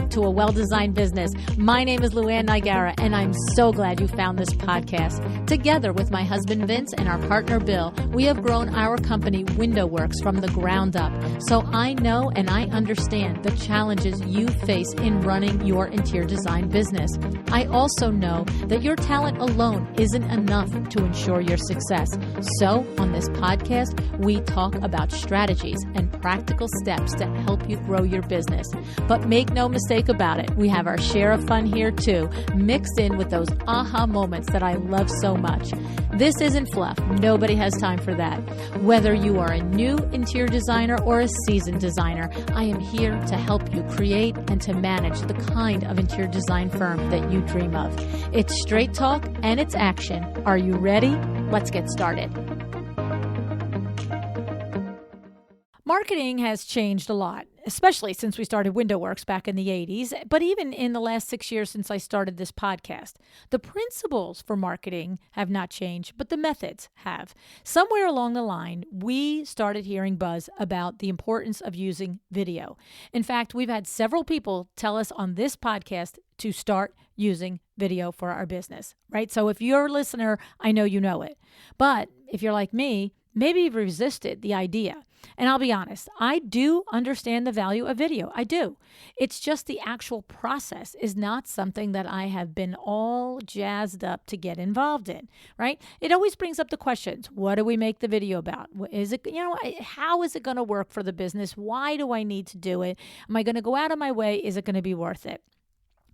back to A Well-Designed Business. My name is LuAnn, and I'm so glad you found this podcast. Together with my husband Vince and our partner Bill, we have grown our company WindowWorks from the ground up. So I know and I understand the challenges you face in running your interior design business. I also know that your talent alone isn't enough to ensure your success. So on this podcast, we talk about strategies and practical steps to help you grow your business. But make no mistake about it, we have our share of fun here too, mixed in with those aha moments that I love so much. This isn't fluff. Nobody has time for that. Whether you are a new interior designer or a seasoned designer, I am here to help you create and to manage the kind of interior design firm that you dream of. It's straight talk and it's action. Are you ready? Let's get started. Marketing has changed a lot, especially since we started WindowWorks back in the 80s, but even in the last 6 years since I started this podcast. The principles for marketing have not changed, but the methods have. Somewhere along the line, we started hearing buzz about the importance of using video. In fact, we've had several people tell us on this podcast to start using video for our business, right? So if you're a listener, I know you know it. But if you're like me, maybe you've resisted the idea. And I'll be honest, I do understand the value of video. I do. It's just the actual process is not something that I have been all jazzed up to get involved in, right? It always brings up the questions. What do we make the video about? Is it, how is it going to work for the business? Why do I need to do it? Am I going to go out of my way? Is it going to be worth it?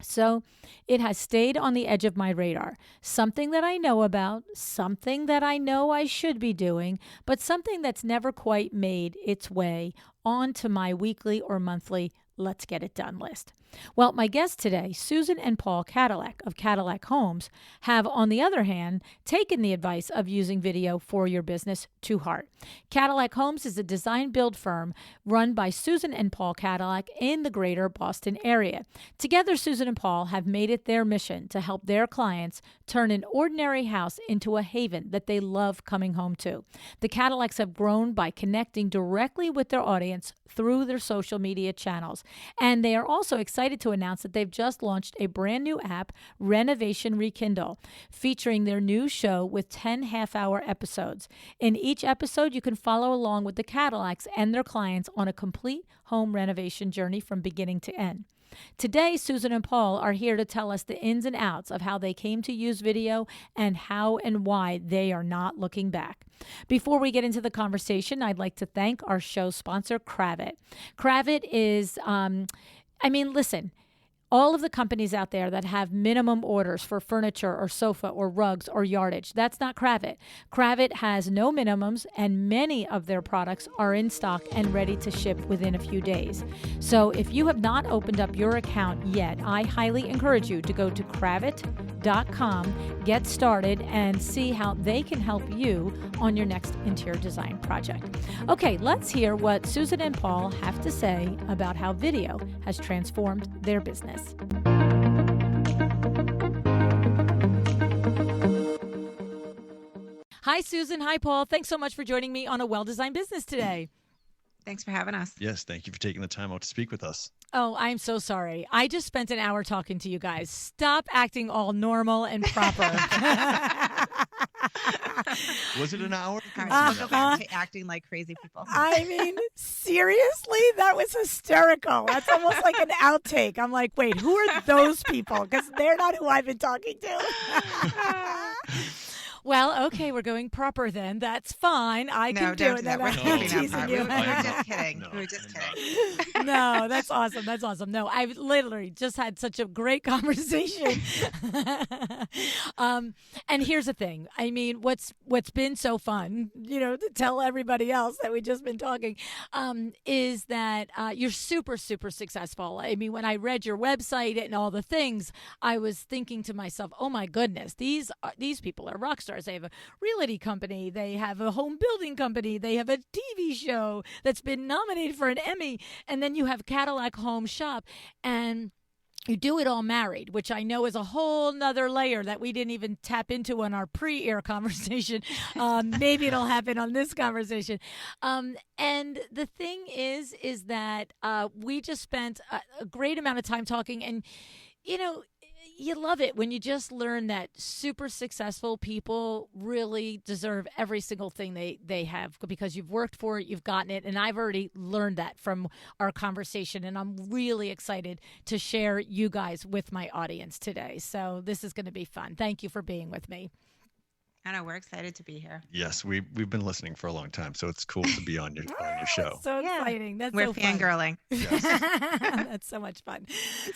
So it has stayed on the edge of my radar. Something that I know about, something that I know I should be doing, but something that's never quite made its way onto my weekly or monthly let's get it done list. Well, my guests today, Susan and Paul Kadilak of Kadilak Homes, have, on the other hand, taken the advice of using video for your business to heart. Kadilak Homes is a design build firm run by Susan and Paul Kadilak in the greater Boston area. Together, Susan and Paul have made it their mission to help their clients turn an ordinary house into a haven that they love coming home to. The Kadilaks have grown by connecting directly with their audience through their social media channels. And they are also excited to announce that they've just launched a brand new app, Renovation Rekindle, featuring their new show with 10 half-hour episodes. In each episode, you can follow along with the Kadilaks and their clients on a complete home renovation journey from beginning to end. Today, Susan and Paul are here to tell us the ins and outs of how they came to use video and how and why they are not looking back. Before we get into the conversation, I'd like to thank our show sponsor, Kravit. Kravit is, listen, all of the companies out there that have minimum orders for furniture or sofa or rugs or yardage, that's not Kravit. Kravit has no minimums, and many of their products are in stock and ready to ship within a few days. So if you have not opened up your account yet, I highly encourage you to go to kravit.com, get started, and see how they can help you on your next interior design project. Okay, let's hear what Susan and Paul have to say about how video has transformed their business. Hi, Susan. Hi, Paul. Thanks so much for joining me on A Well-Designed Business today. Thanks for having us. Yes, thank you for taking the time out to speak with us. Oh, I'm so sorry. I just spent an hour talking to you guys. Stop acting all normal and proper. Was it an hour? Go back to acting like crazy people. I mean, seriously? That was hysterical. That's almost like an outtake. I'm like, wait, who are those people? Because they're not who I've been talking to. Well, okay, we're going proper then. That's fine. I can do it. No, we're teasing you. We were just kidding. No. We were just kidding. No, that's awesome. That's awesome. No, I've literally just had such a great conversation. And here's the thing. I mean, what's been so fun, to tell everybody else that we've just been talking, is that you're super, super successful. I mean, when I read your website and all the things, I was thinking to myself, oh my goodness, these people are rock stars. They have a realty company. They have a home building company. They have a TV show that's been nominated for an Emmy. And then you have Kadilak Home Shop. And you do it all married, which I know is a whole nother layer that we didn't even tap into on our pre-air conversation. Maybe it'll happen on this conversation. And the thing is that we just spent a great amount of time talking, and you know, you love it when you just learn that super successful people really deserve every single thing they have because you've worked for it, you've gotten it. And I've already learned that from our conversation. And I'm really excited to share you guys with my audience today. So this is going to be fun. Thank you for being with me. I know, we're excited to be here. Yes, we've been listening for a long time, so it's cool to be on your show. So exciting. That's we're so fun. fangirling. Yes. That's so much fun.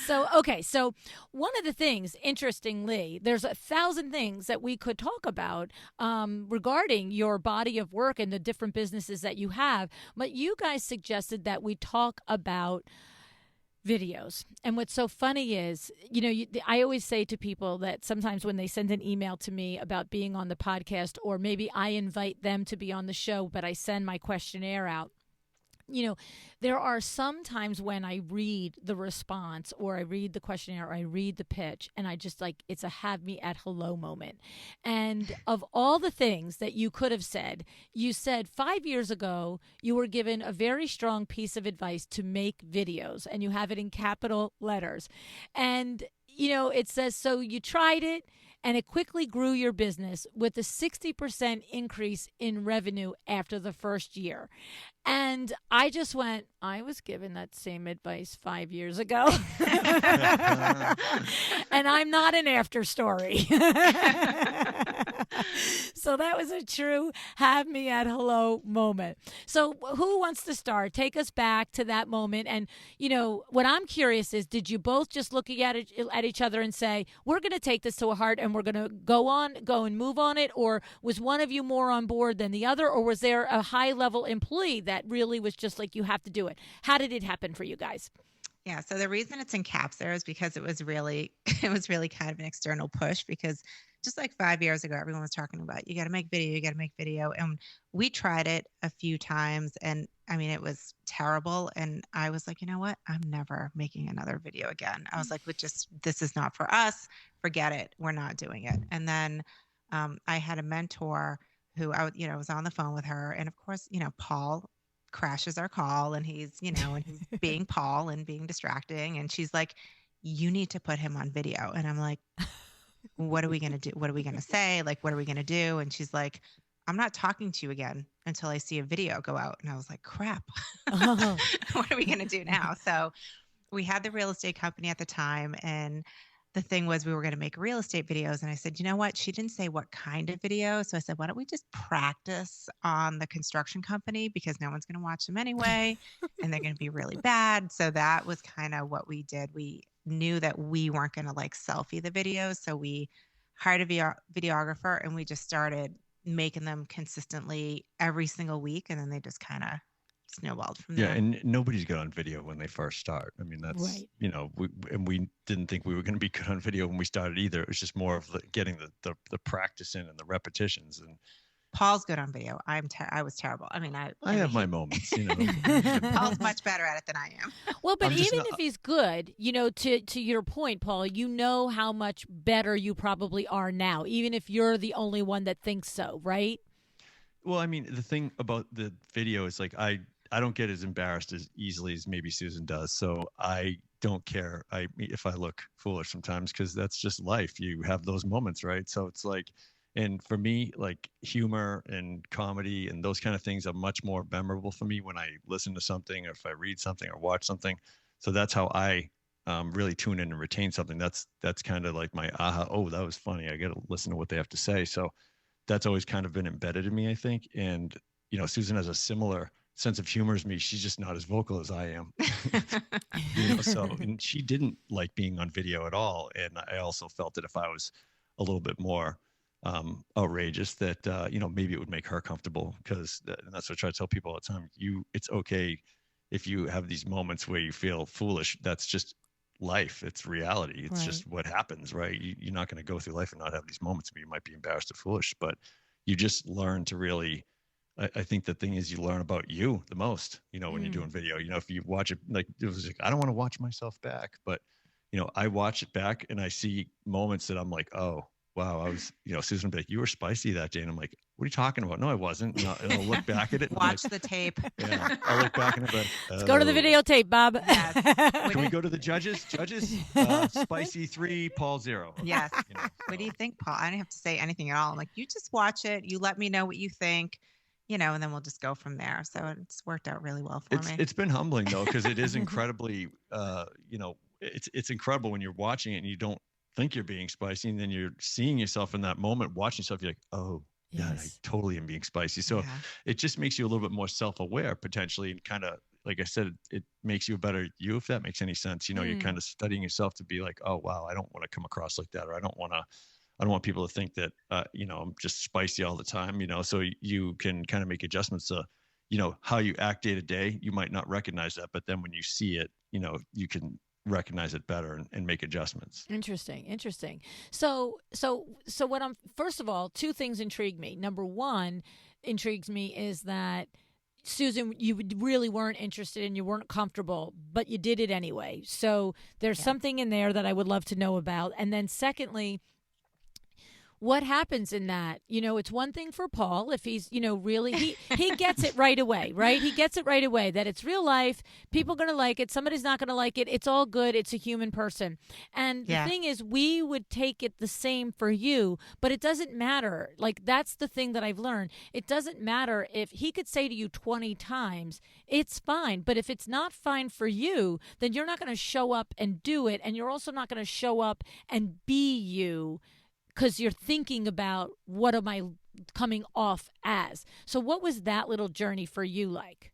So, okay. So one of the things, interestingly, there's 1,000 things that we could talk about regarding your body of work and the different businesses that you have. But you guys suggested that we talk about videos. And what's so funny is, I always say to people that sometimes when they send an email to me about being on the podcast, or maybe I invite them to be on the show, but I send my questionnaire out. There are some times when I read the response or I read the questionnaire or I read the pitch and I just it's a have me at hello moment. And of all the things that you could have said, you said 5 years ago, you were given a very strong piece of advice to make videos, and you have it in capital letters. And, it says, so you tried it, and it quickly grew your business with a 60% increase in revenue after the first year. And I just went, I was given that same advice 5 years ago. And I'm not an after story. So that was a true have me at hello moment. So who wants to start? Take us back to that moment. And, what I'm curious is, did you both just look at each other and say, we're going to take this to heart and we're going to go and move on it? Or was one of you more on board than the other? Or was there a high level employee that really was just like, you have to do it? How did it happen for you guys? Yeah. So the reason it's in caps there is because it was really kind of an external push, because just like 5 years ago, everyone was talking about, you got to make video. And we tried it a few times, and I mean, it was terrible. And I was like, you know what? I'm never making another video again. I was like, this is not for us. Forget it. We're not doing it. And then I had a mentor who was on the phone with her. And of course, Paul crashes our call, and he's being Paul and being distracting. And she's like, you need to put him on video. And I'm like, what are we going to do? What are we going to say? Like, what are we going to do? And she's like, I'm not talking to you again until I see a video go out. And I was like, crap, what are we going to do now? So we had the real estate company at the time. And the thing was, we were going to make real estate videos. And I said, you know what? She didn't say what kind of video. So I said, why don't we just practice on the construction company, because no one's going to watch them anyway. And they're going to be really bad. So that was kind of what we did. We knew that we weren't going to selfie the videos. So we hired a videographer, and we just started making them consistently every single week. And then they just kind of snowballed from there. Yeah, and nobody's good on video when they first start. I mean, that's right. We didn't think we were going to be good on video when we started either. It was just more of getting the practice in and the repetitions. And Paul's good on video. I was terrible. I mean, I have my moments. Paul's much better at it than I am. Well, but even if he's good, to your point, Paul, how much better you probably are now, even if you're the only one that thinks so, right? Well, I mean, the thing about the video is I don't get as embarrassed as easily as maybe Susan does. So I don't care if I look foolish sometimes, because that's just life. You have those moments, right? So it's and for me, humor and comedy and those kind of things are much more memorable for me when I listen to something, or if I read something or watch something. So that's how I really tune in and retain something. That's kind of like my aha. Oh, that was funny. I got to listen to what they have to say. So that's always kind of been embedded in me, I think. And, Susan has a similar sense of humor as me. She's just not as vocal as I am. And she didn't like being on video at all. And I also felt that if I was a little bit more outrageous, that maybe it would make her comfortable, because and that's what I try to tell people all the time. It's okay if you have these moments where you feel foolish. That's just life. It's reality. It's just what happens, right? You're not going to go through life and not have these moments where you might be embarrassed or foolish, but you just learn to really, I think the thing is, you learn about you the most, when you're doing video. If you watch it, it was I don't want to watch myself back, but I watch it back and I see moments that I'm like, oh, wow, I was, Susan will be like, you were spicy that day. And I'm like, what are you talking about? No, I wasn't. And I'll look back at it. And Watch the tape. yeah, I'll look back and I'm like, Let's go to the oh. videotape, Bob. Yes. Can we go to the judges? Judges, spicy 3, Paul 0. Yes. What do you think, Paul? I don't have to say anything at all. I'm like, you just watch it. You let me know what you think, and then we'll just go from there. So it's worked out really well for me. It's been humbling though, because it is incredibly, it's incredible when you're watching it and you don't think you're being spicy, and then you're seeing yourself in that moment, watching yourself. You're like, oh, yeah, I totally am being spicy. So it just makes you a little bit more self-aware potentially, and kind of, like I said, it makes you a better you, if that makes any sense. You're kind of studying yourself to be like, oh, wow, I don't want to come across like that, or I don't want people to think that, I'm just spicy all the time, so you can kind of make adjustments to, how you act day to day. You might not recognize that, but then when you see it, you can recognize it better and make adjustments. Interesting. So what first of all, two things intrigue me. Number one intrigues me is that, Susan, you really weren't interested and you weren't comfortable, but you did it anyway. So there's something in there that I would love to know about. And then secondly, what happens in that? It's one thing for Paul if he's, really, he gets it right away, right? He gets it right away that it's real life. People are going to like it. Somebody's not going to like it. It's all good. It's a human person. And the thing is, we would take it the same for you, but it doesn't matter. Like, that's the thing that I've learned. It doesn't matter if he could say to you 20 times, it's fine. But if it's not fine for you, then you're not going to show up and do it. And you're also not going to show up and be you, because you're thinking about, what am I coming off as? So what was that little journey for you like?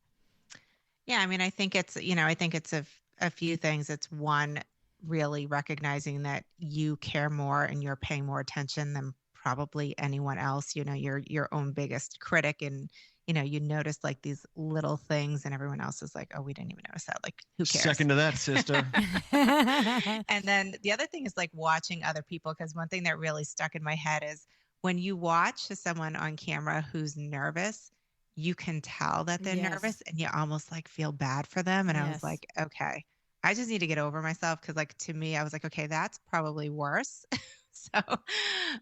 Yeah, I mean, I think it's a few things. It's one, really recognizing that you care more and you're paying more attention than probably anyone else. You're your own biggest critic, and you notice like these little things, and everyone else is like, oh, we didn't even notice that. Like, who cares? Second to that, sister. And then the other thing is like watching other people, because one thing that really stuck in my head is when you watch someone on camera who's nervous, you can tell that they're nervous, and you almost like feel bad for them. And I was like, okay, I just need to get over myself, because like, to me, I was like, okay, that's probably worse. So,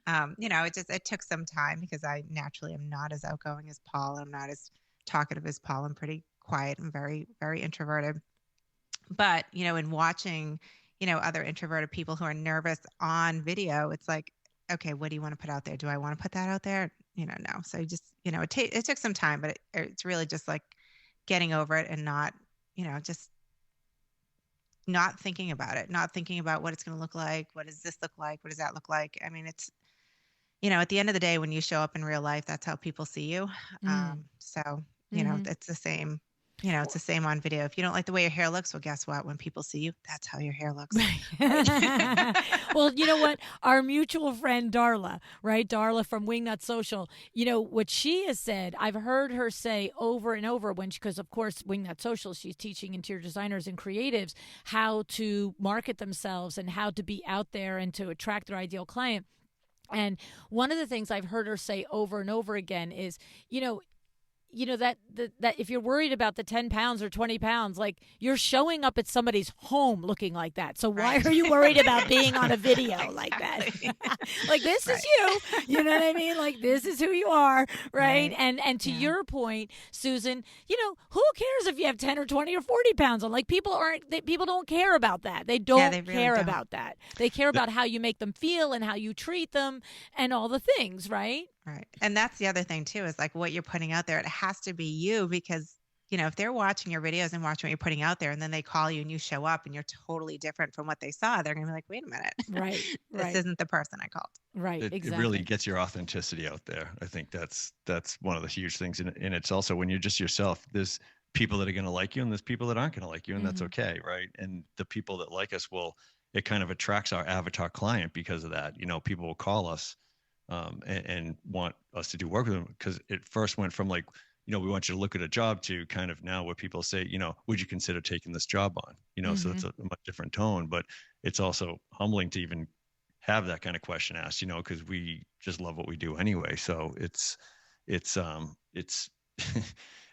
it took some time, because I naturally am not as outgoing as Paul. I'm not as talkative as Paul. I'm pretty quiet and very, very introverted. But, in watching, other introverted people who are nervous on video, it's like, okay, what do you want to put out there? Do I want to put that out there? No. So just, it took some time, but it's really just like getting over it, and not, just not thinking about it, not thinking about what it's going to look like. What does this look like? What does that look like? I mean, it's, at the end of the day, when you show up in real life, that's how people see you. So, it's the same, it's the same on video. If you don't like the way your hair looks, well, guess what? When people see you, that's how your hair looks. Well, you know what? Our mutual friend, Darla, right? Darla from Wingnut Social, what she has said, I've heard her say over and over because of course, Wingnut Social, she's teaching interior designers and creatives how to market themselves and how to be out there and to attract their ideal client. And one of the things I've heard her say over and over again is, that if you're worried about the 10 pounds or 20 pounds, like, you're showing up at somebody's home looking like that. So why are you worried about being on a video like that? Like, this is you, you know what I mean? Like, this is who you are. Right. And to your point, Susan, who cares if you have 10 or 20 or 40 pounds on? Like, people don't care about that. They don't they really care don't. about that. They care about how you make them feel and how you treat them and all the things. Right. Right. And that's the other thing too, is like what you're putting out there. It has to be you, because, if they're watching your videos and watching what you're putting out there, and then they call you and you show up and you're totally different from what they saw, they're going to be like, wait a minute. Right. This isn't the person I called. Right. It Exactly. really gets your authenticity out there. I think that's one of the huge things. And it's also, when you're just yourself, there's people that are going to like you and there's people that aren't going to like you, and that's okay. Right. And the people that like us it kind of attracts our avatar client because of that. People will call us and want us to do work with them, because it first went from like, we want you to look at a job, to kind of now where people say, would you consider taking this job on? So it's a much different tone, but it's also humbling to even have that kind of question asked, because we just love what we do anyway. So it's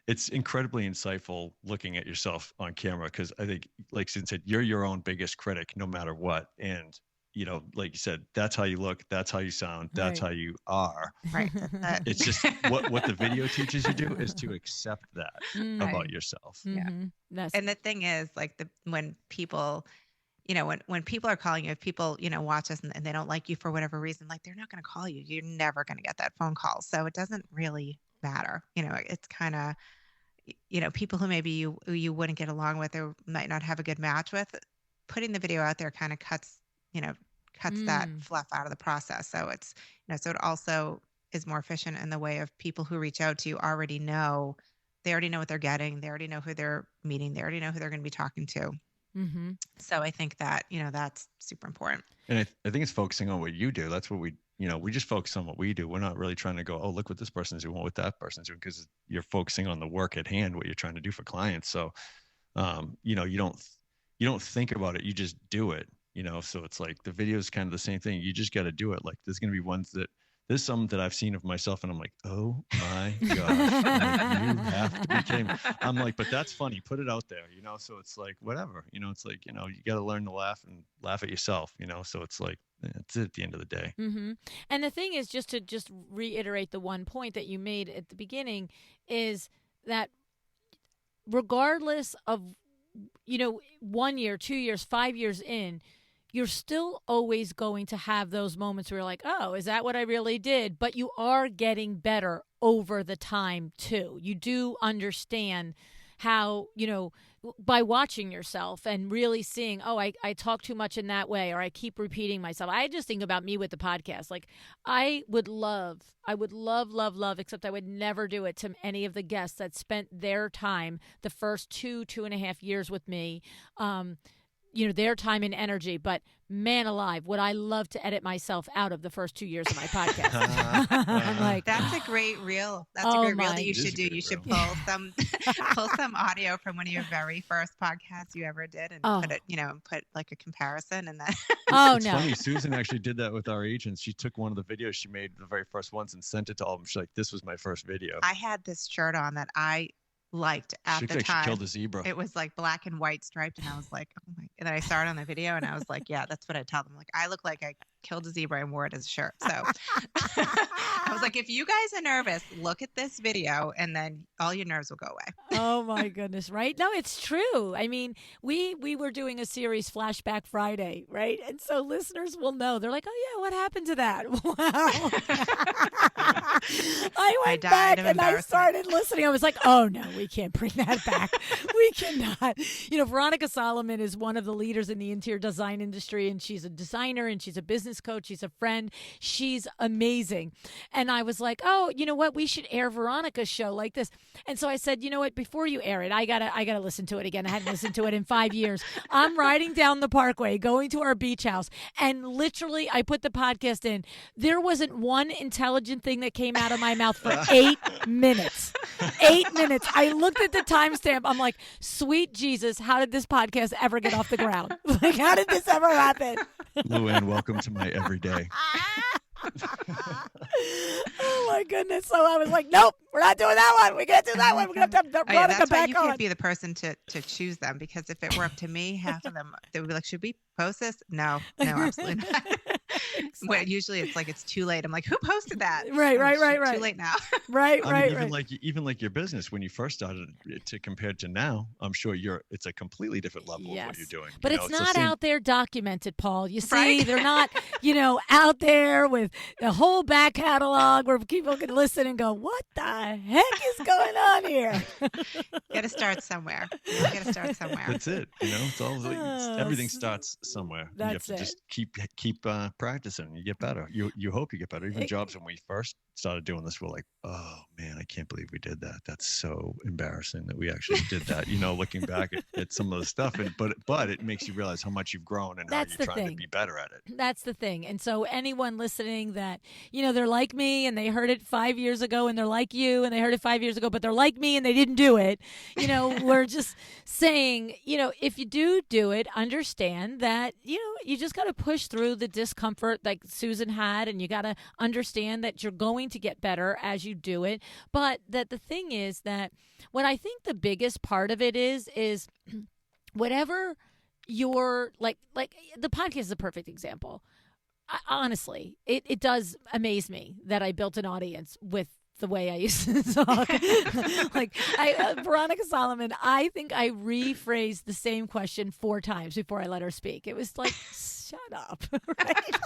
it's incredibly insightful looking at yourself on camera, because I think, like Susan said, you're your own biggest critic no matter what. And, like you said, that's how you look, that's how you sound, that's Right. how you are. Right. That's It's just what the video teaches you to do is to accept that about Right. yourself. Yeah. That's And the thing is, like, when people, when people are calling you, if people, watch us and they don't like you for whatever reason, like, they're not going to call you. You're never going to get that phone call. So it doesn't really matter. It's kind of, people who maybe you wouldn't get along with or might not have a good match with, putting the video out there kind of cuts that fluff out of the process. So it's, so it also is more efficient in the way of people who reach out to you they already know what they're getting. They already know who they're meeting. They already know who they're going to be talking to. Mm-hmm. So I think that, that's super important. And I think it's focusing on what you do. That's what we just focus on what we do. We're not really trying to go, oh, look what this person's doing, what that person's doing, because you're focusing on the work at hand, what you're trying to do for clients. So, you don't think about it. You just do it, so it's like the video is kind of the same thing. You just got to do it. Like there's going to be ones there's some that I've seen of myself and I'm like, oh my gosh, like, you have to be kidding me. I'm like, but that's funny. Put it out there, so it's like, whatever, it's like, you got to learn to laugh at yourself, so it's like, that's it at the end of the day. Mm-hmm. And the thing is, just to reiterate the one point that you made at the beginning, is that regardless of, 1 year, 2 years, 5 years in, you're still always going to have those moments where you're like, oh, is that what I really did? But you are getting better over the time too. You do understand how, by watching yourself and really seeing, oh, I talk too much in that way, or I keep repeating myself. I just think about me with the podcast. Like I would love, except I would never do it to any of the guests that spent their time the first 2.5 years with me, their time and energy. But man alive, would I love to edit myself out of the first 2 years of my podcast. I'm like, that's a great reel. That's a great reel that you should do. You should pull some audio from one of your very first podcasts you ever did and put it, put like a comparison and then. It's funny. Susan actually did that with our agents. She took one of the videos she made, the very first ones, and sent it to all of them. She's like, this was my first video. I had this shirt on that I liked at the time. She killed a zebra. It was like black and white striped, and I was like, oh my! And then I saw it on the video, and I was like, yeah, that's what I tell them. Like, I look like I killed a zebra and wore it as a shirt. So I was like, if you guys are nervous, look at this video, and then all your nerves will go away. Oh my goodness, right? No, it's true. I mean, we were doing a series, Flashback Friday, right? And so listeners will know. They're like, oh yeah, what happened to that? Wow. I went back and I started listening. I was like, oh no, we can't bring that back. We cannot. Veronica Solomon is one of the leaders in the interior design industry, and she's a designer and she's a business coach. She's a friend. She's amazing. And I was like, oh, you know what? We should air Veronica's show like this. And so I said, you know what? Before you air it, I gotta listen to it again. I hadn't listened to it in 5 years. I'm riding down the parkway, going to our beach house, and literally I put the podcast in. There wasn't one intelligent thing that came out of my mouth for 8 minutes. 8 minutes. I looked at the timestamp. I'm like, sweet Jesus, how did this podcast ever get off the ground? Like, how did this ever happen? LuAnn, welcome to my everyday. Oh my goodness! So I was like, "Nope, we're not doing that one. We can't do that one. We're gonna have to Veronica that's why back you on." can't be the person to choose them, because if it were up to me, half of them they would be like, "Should we post this?" No, absolutely not. Exactly. Well, usually it's like it's too late. I'm like, who posted that? Right. Too late now. Right. Even like your business when you first started to compared to now, I'm sure it's a completely different level of what you're doing. But it's not out there documented, Paul. You see, right? They're not, out there with the whole back catalog where people can listen and go, "What the heck is going on here?" You got to start somewhere. That's it. It's all everything starts somewhere. You have to just keep practicing. You get better. You hope you get better. Even jobs when we first started doing this, we're like, oh man, I can't believe we did that. That's so embarrassing that we actually did that. Looking back at some of the stuff, but it makes you realize how much you've grown and how you're trying to be better at it. That's the thing. And so anyone listening that, they're like me and they heard it 5 years ago, and they're like you and they heard it 5 years ago, but they're like me and they didn't do it. We're just saying, if you do it, understand that, you just got to push through the discomfort that like Susan had, and you got to understand that you're going to get better as you do it. But that the thing is that what I think the biggest part of it is whatever your like the podcast is a perfect example. Honestly, it does amaze me that I built an audience with the way I used to talk. Like Veronica Solomon, I think I rephrased the same question 4 times before I let her speak. It was like, shut up. Right?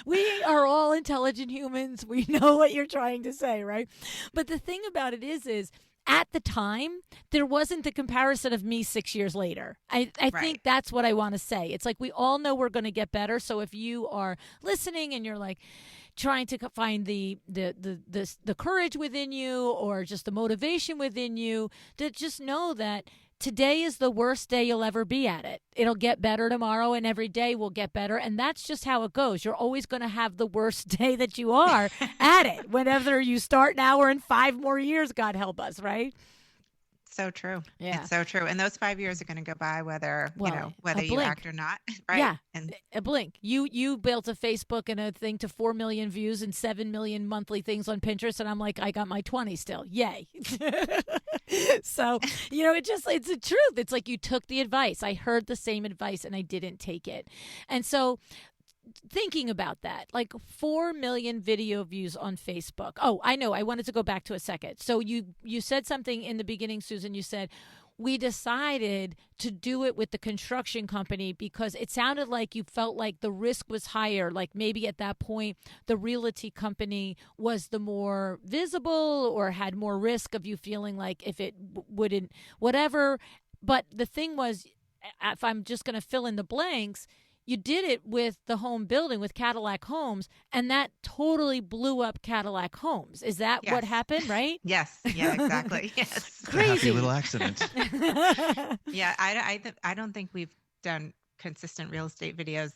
We are all intelligent humans. We know what you're trying to say, right? But the thing about it is at the time, there wasn't the comparison of me 6 years later. I think that's what I want to say. It's like we all know we're going to get better. So if you are listening and you're like trying to find the courage within you or just the motivation within you, to just know that today is the worst day you'll ever be at it. It'll get better tomorrow, and every day will get better. And that's just how it goes. You're always going to have the worst day that you are at it, whenever you start now or in 5 more years, God help us, right? So true. Yeah. It's so true. And those 5 years are going to go by whether you blink. act or not. Right. Yeah. And a blink. You built a Facebook and a thing to 4 million views and 7 million monthly things on Pinterest. And I'm like, I got my 20 still. Yay. So, it's the truth. It's like you took the advice. I heard the same advice and I didn't take it. And so thinking about that, like 4 million video views on Facebook. Oh, I know. I wanted to go back to a second. So you said something in the beginning, Susan. You said, we decided to do it with the construction company because it sounded like you felt like the risk was higher. Like maybe at that point, the realty company was the more visible or had more risk of you feeling like if it wouldn't, whatever. But the thing was, if I'm just going to fill in the blanks, you did it with the home building with Kadilak Homes, and that totally blew up Kadilak Homes. Is that what happened, right? Yes. Yeah, exactly. Yes. Crazy. A happy little accident. Yeah, I don't think we've done consistent real estate videos.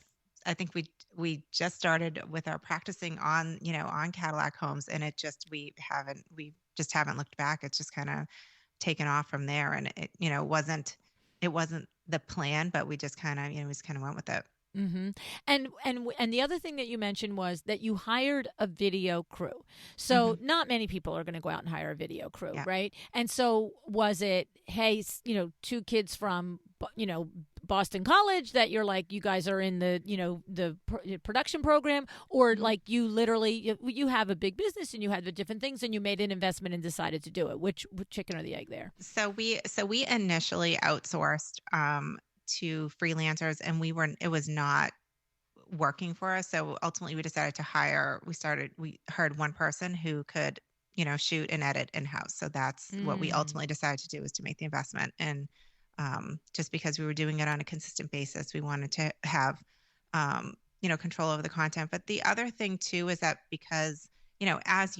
I think we just started with our practicing on Kadilak Homes, and we just haven't looked back. It's just kind of taken off from there, and it wasn't the plan, but we just kind of went with it. Mm-hmm. And the other thing that you mentioned was that you hired a video crew. So not many people are going to go out and hire a video crew, right? And so was it, hey, 2 kids from, Boston College that you're like, you guys are in the production program, or like you literally, you have a big business and you had the different things and you made an investment and decided to do it. Which chicken or the egg there? So we initially outsourced to freelancers, and it was not working for us. So ultimately we decided to we hired one person who could, shoot and edit in-house. So that's what we ultimately decided to do, was to make the investment. And just because we were doing it on a consistent basis, we wanted to have, control over the content. But the other thing too, is that because, as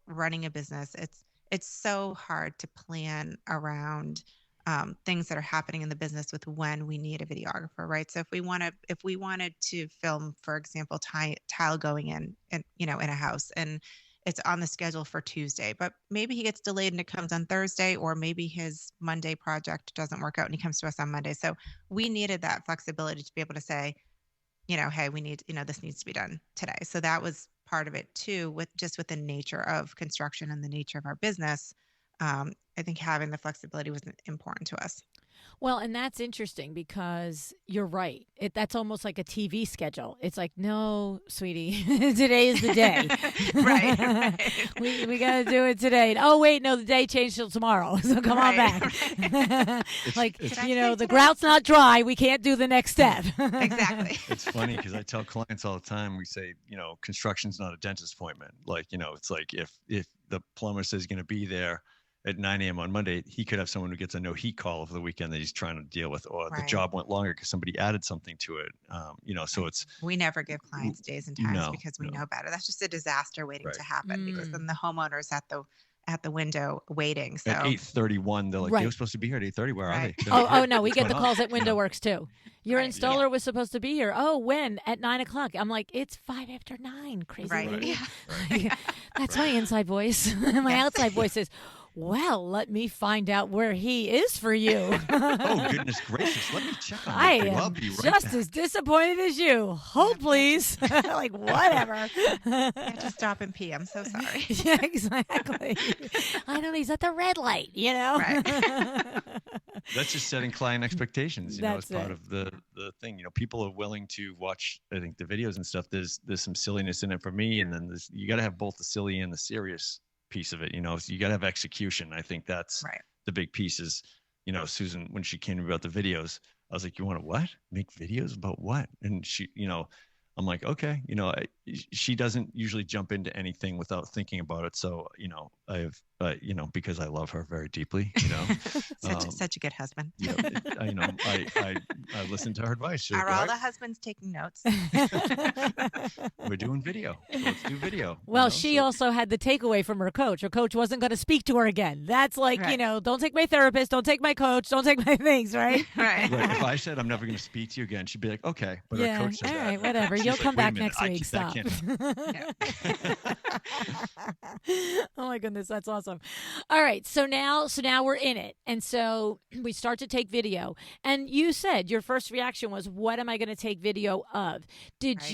running a business, it's so hard to plan around things that are happening in the business with when we need a videographer, right? So if we wanted to film, for example, tile going in a house, and it's on the schedule for Tuesday, but maybe he gets delayed and it comes on Thursday, or maybe his Monday project doesn't work out and he comes to us on Monday. So we needed that flexibility to be able to say, hey, we need, this needs to be done today. So that was part of it too, with the nature of construction and the nature of our business. I think having the flexibility was important to us. Well, and that's interesting because you're right. That's almost like a TV schedule. It's like, no, sweetie, today is the day. Right. We got to do it today. Oh, wait, no, the day changed till tomorrow. So come on back. Right. The grout's not dry. We can't do the next step. Exactly. It's funny because I tell clients all the time, we say, construction's not a dentist appointment. Like, it's like if the plumber says he's going to be there at 9 a.m. on Monday, he could have someone who gets a no heat call over the weekend that he's trying to deal with, or the job went longer because somebody added something to it. So we never give clients days and times because we know better. That's just a disaster waiting to happen, because then the homeowner's at the window waiting. So at 8:31, they're like, they were supposed to be here at 8:30. Where are they? Oh no, we get the calls at Window Works too. Your installer was supposed to be here. Oh, when? At 9 o'clock. I'm like, it's 5 after 9. Crazy lady. Right. That's my inside voice. My outside voice is, well, let me find out where he is for you. Oh, goodness gracious. Let me check on I that. I'll am be right just back. as disappointed as you. Hold, please. Like, whatever. I had to stop and pee. I'm so sorry. Yeah, exactly. I know he's at the red light, you know? Right. That's just setting client expectations, as That's part it. of the thing. People are willing to watch, I think, the videos and stuff. There's some silliness in it for me, and then you got to have both the silly and the serious piece of it. So you got to have execution. I think that's Right. the big piece. Is Susan, when she came to me about the videos, I was like, you want to what? Make videos about what? And she, I'm like, okay, she doesn't usually jump into anything without thinking about it. So, I've, because I love her very deeply, Such a good husband. I listen to her advice. She's Are like, all "All the husbands taking notes? right, we're doing video. So let's do video. Well, she also had the takeaway from her coach. Her coach wasn't going to speak to her again. That's like, Right. don't take my therapist, don't take my coach, don't take my things, right? Right. Right. If I said I'm never going to speak to you again, she'd be like, okay. But Yeah. her coach said All that. right, whatever. She's You'll like, come "Wait a back minute, next week. that Stop. can't Oh my goodness, that's awesome. All right, so now we're in it. And so we start to take video. And you said your first reaction was, what am I going to take video of? Did Right.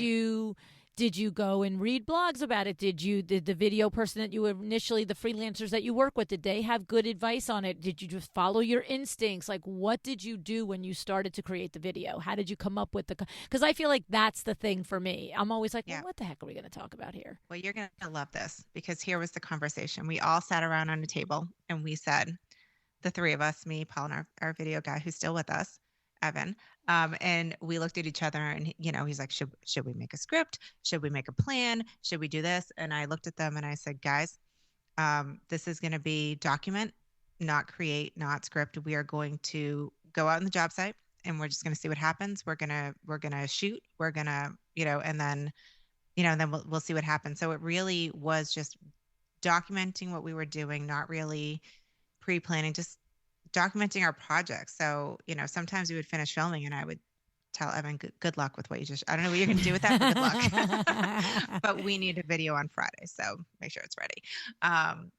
you go and read blogs about it? Did the video person that you initially, the freelancers that you work with, did they have good advice on it? Did you just follow your instincts? Like, what did you do when you started to create the video? How did you come up with because I feel like that's the thing for me. I'm always like, well, what the heck are we going to talk about here? Well, you're going to love this, because here was the conversation. We all sat around on a table and we said, the three of us, me, Paul, and our video guy who's still with us, Evan, and we looked at each other, and he's like, should we make a script? Should we make a plan? Should we do this? And I looked at them and I said, guys, this is going to be document, not create, not script. We are going to go out on the job site and we're just going to see what happens. We're going to shoot. We're going to, and then we'll see what happens. So it really was just documenting what we were doing, not really pre-planning, just documenting our projects. So, sometimes we would finish filming and I would tell Evan, good luck with what I don't know what you're going to do with that, but good luck. But we need a video on Friday, so make sure it's ready.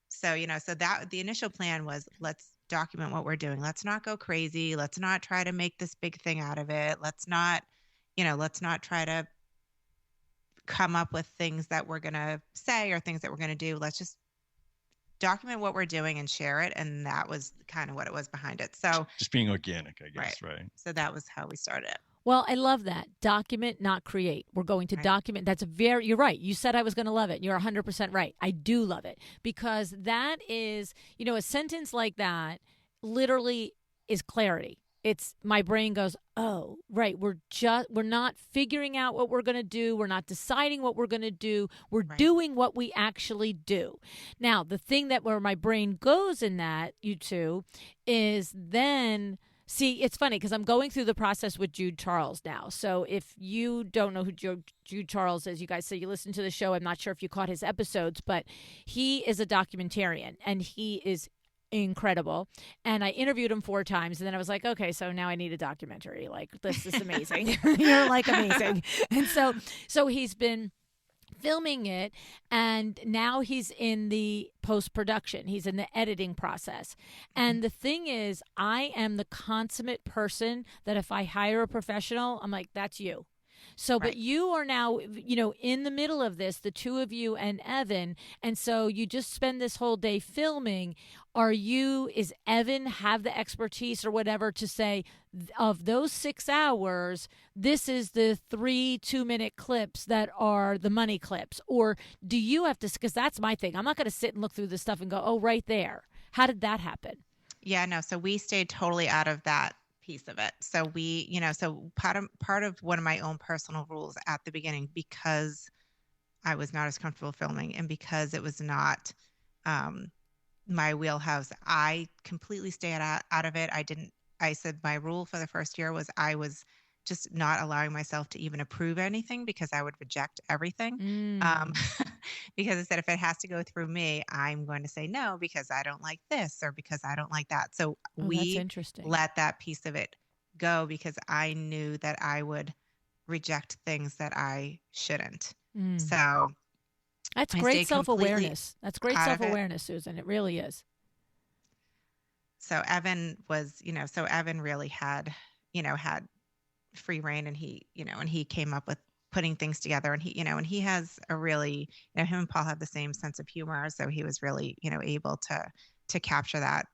So that the initial plan was, let's document what we're doing. Let's not go crazy. Let's not try to make this big thing out of it. Let's not try to come up with things that we're going to say or things that we're going to do. Let's just document what we're doing and share it. And that was kind of what it was behind it. So just being organic, I guess, right? So that was how we started it. Well, I love that. Document, not create. We're going to document. That's you're right. You said I was going to love it. You're 100% right. I do love it, because that is, a sentence like that literally is clarity. It's my brain goes, oh, right. We're not figuring out what we're going to do. We're not deciding what we're going to do. We're doing what we actually do. Now, the thing that where my brain goes in that, you two, is then, see, it's funny because I'm going through the process with Jude Charles now. So if you don't know who Jude Charles is, you guys say you listen to the show. I'm not sure if you caught his episodes, but he is a documentarian and he is incredible. And I interviewed him 4 times, and then I was like, okay, so now I need a documentary. Like, this is amazing. You're like amazing. And so he's been filming it, and now he's in the post-production. He's in the editing process. And the thing is, I am the consummate person that if I hire a professional, I'm like, that's you. So, but you are now, in the middle of this, the two of you and Evan. And so you just spend this whole day filming. Is Evan have the expertise or whatever to say, of those 6 hours, this is the 3 2-minute clips that are the money clips? Or do you have to, because that's my thing. I'm not going to sit and look through this stuff and go, oh, right there. How did that happen? Yeah, no. So we stayed totally out of that piece of it. So we, so part of one of my own personal rules at the beginning, because I was not as comfortable filming and because it was not my wheelhouse, I completely stayed out of it. I said my rule for the first year was I was just not allowing myself to even approve anything because I would reject everything. Because I said, if it has to go through me, I'm going to say no because I don't like this or because I don't like that. So we let that piece of it go because I knew that I would reject things that I shouldn't. So that's great self-awareness. That's great self-awareness, Susan. It really is. so Evan was, so Evan really had, had free reign, and he came up with putting things together, and and he has a really, him and Paul have the same sense of humor. So he was really, able to capture that.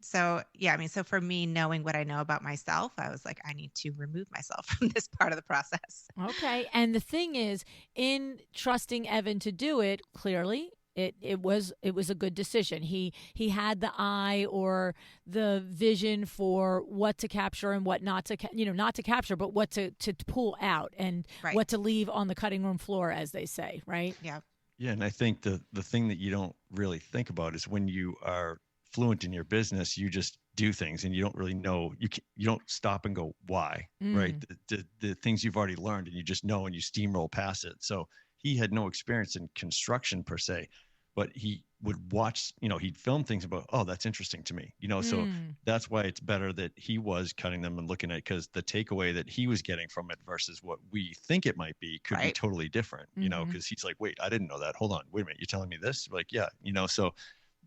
So yeah, I mean, so for me, knowing what I know about myself, I was like, I need to remove myself from this part of the process. Okay. And the thing is, in trusting Evan to do it, clearly it was a good decision. He had the eye or the vision for what to capture and what not to not to capture, but what to pull out and Right. what to leave on the cutting room floor, as they say, right? Yeah. Yeah, and I think the thing that you don't really think about is when you are fluent in your business, you just do things and you don't really know, you don't stop and go why, right? The things you've already learned and you just know and you steamroll past it. So he had no experience in construction per se, but he would watch, he'd film things about, oh, that's interesting to me, so that's why it's better that he was cutting them and looking at, because the takeaway that he was getting from it versus what we think it might be could be Right. totally different, because he's like, wait, I didn't know that. Hold on, wait a minute, you're telling me this? Like, yeah, so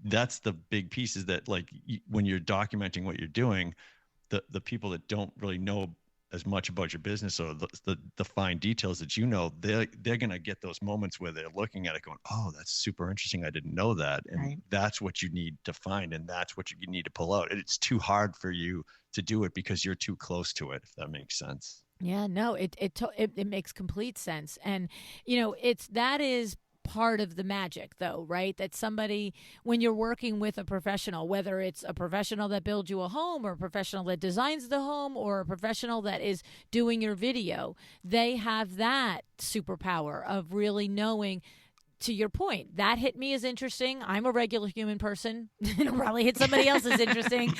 that's the big piece, is that like when you're documenting what you're doing, the people that don't really know as much about your business or the fine details that they're going to get those moments where they're looking at it going, oh, that's super interesting, I didn't know that. And Right. that's what you need to find, and that's what you need to pull out. And it's too hard for you to do it because you're too close to it, if that makes sense. Yeah, no, it makes complete sense. And that is part of the magic, though, right? That somebody, when you're working with a professional, whether it's a professional that builds you a home or a professional that designs the home or a professional that is doing your video, they have that superpower of really knowing, to your point, that hit me as interesting. I'm a regular human person. It'll probably hit somebody else as interesting.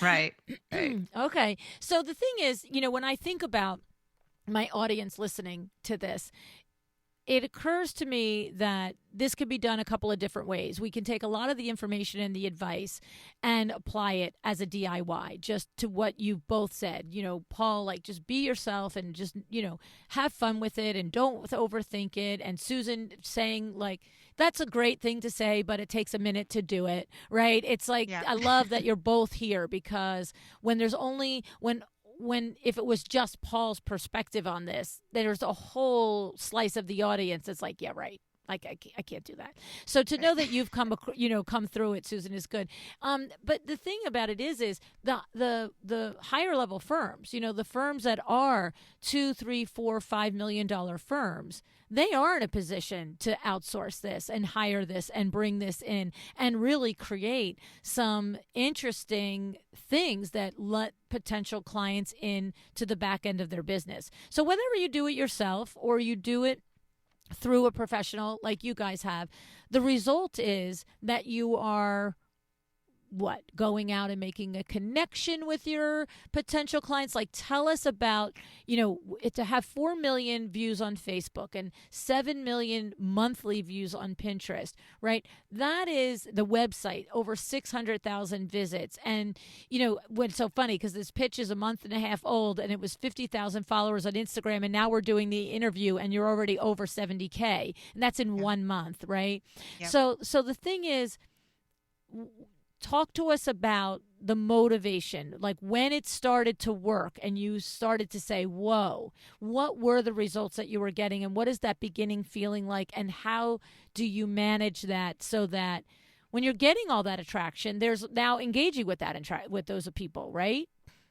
Right. Right. Okay. So the thing is, when I think about my audience listening to this, it occurs to me that this could be done a couple of different ways. We can take a lot of the information and the advice and apply it as a DIY, just to what you both said. Paul, like, just be yourself and just, have fun with it and don't overthink it. And Susan saying, like, that's a great thing to say, but it takes a minute to do it, right? It's like, Yeah. I love that you're both here, because when if it was just Paul's perspective on this, there's a whole slice of the audience that's like, yeah, right. Like, I can't do that. So to know that you've come through it, Susan, is good. But the thing about it is the higher level firms, the firms that are $2, $3, $4, $5 million firms, they are in a position to outsource this and hire this and bring this in and really create some interesting things that let potential clients in to the back end of their business. So whether you do it yourself or you do it through a professional like you guys have, the result is that you are going out and making a connection with your potential clients. Like, tell us about, to have 4 million views on Facebook and 7 million monthly views on Pinterest, right? That is the website, over 600,000 visits. And, what's so funny, because this pitch is a month and a half old and it was 50,000 followers on Instagram. And now we're doing the interview and you're already over 70K. And that's in 1 month, right? Yep. So the thing is, talk to us about the motivation, like when it started to work and you started to say, whoa, what were the results that you were getting and what is that beginning feeling like, and how do you manage that so that when you're getting all that attraction, there's now engaging with that with those people, right?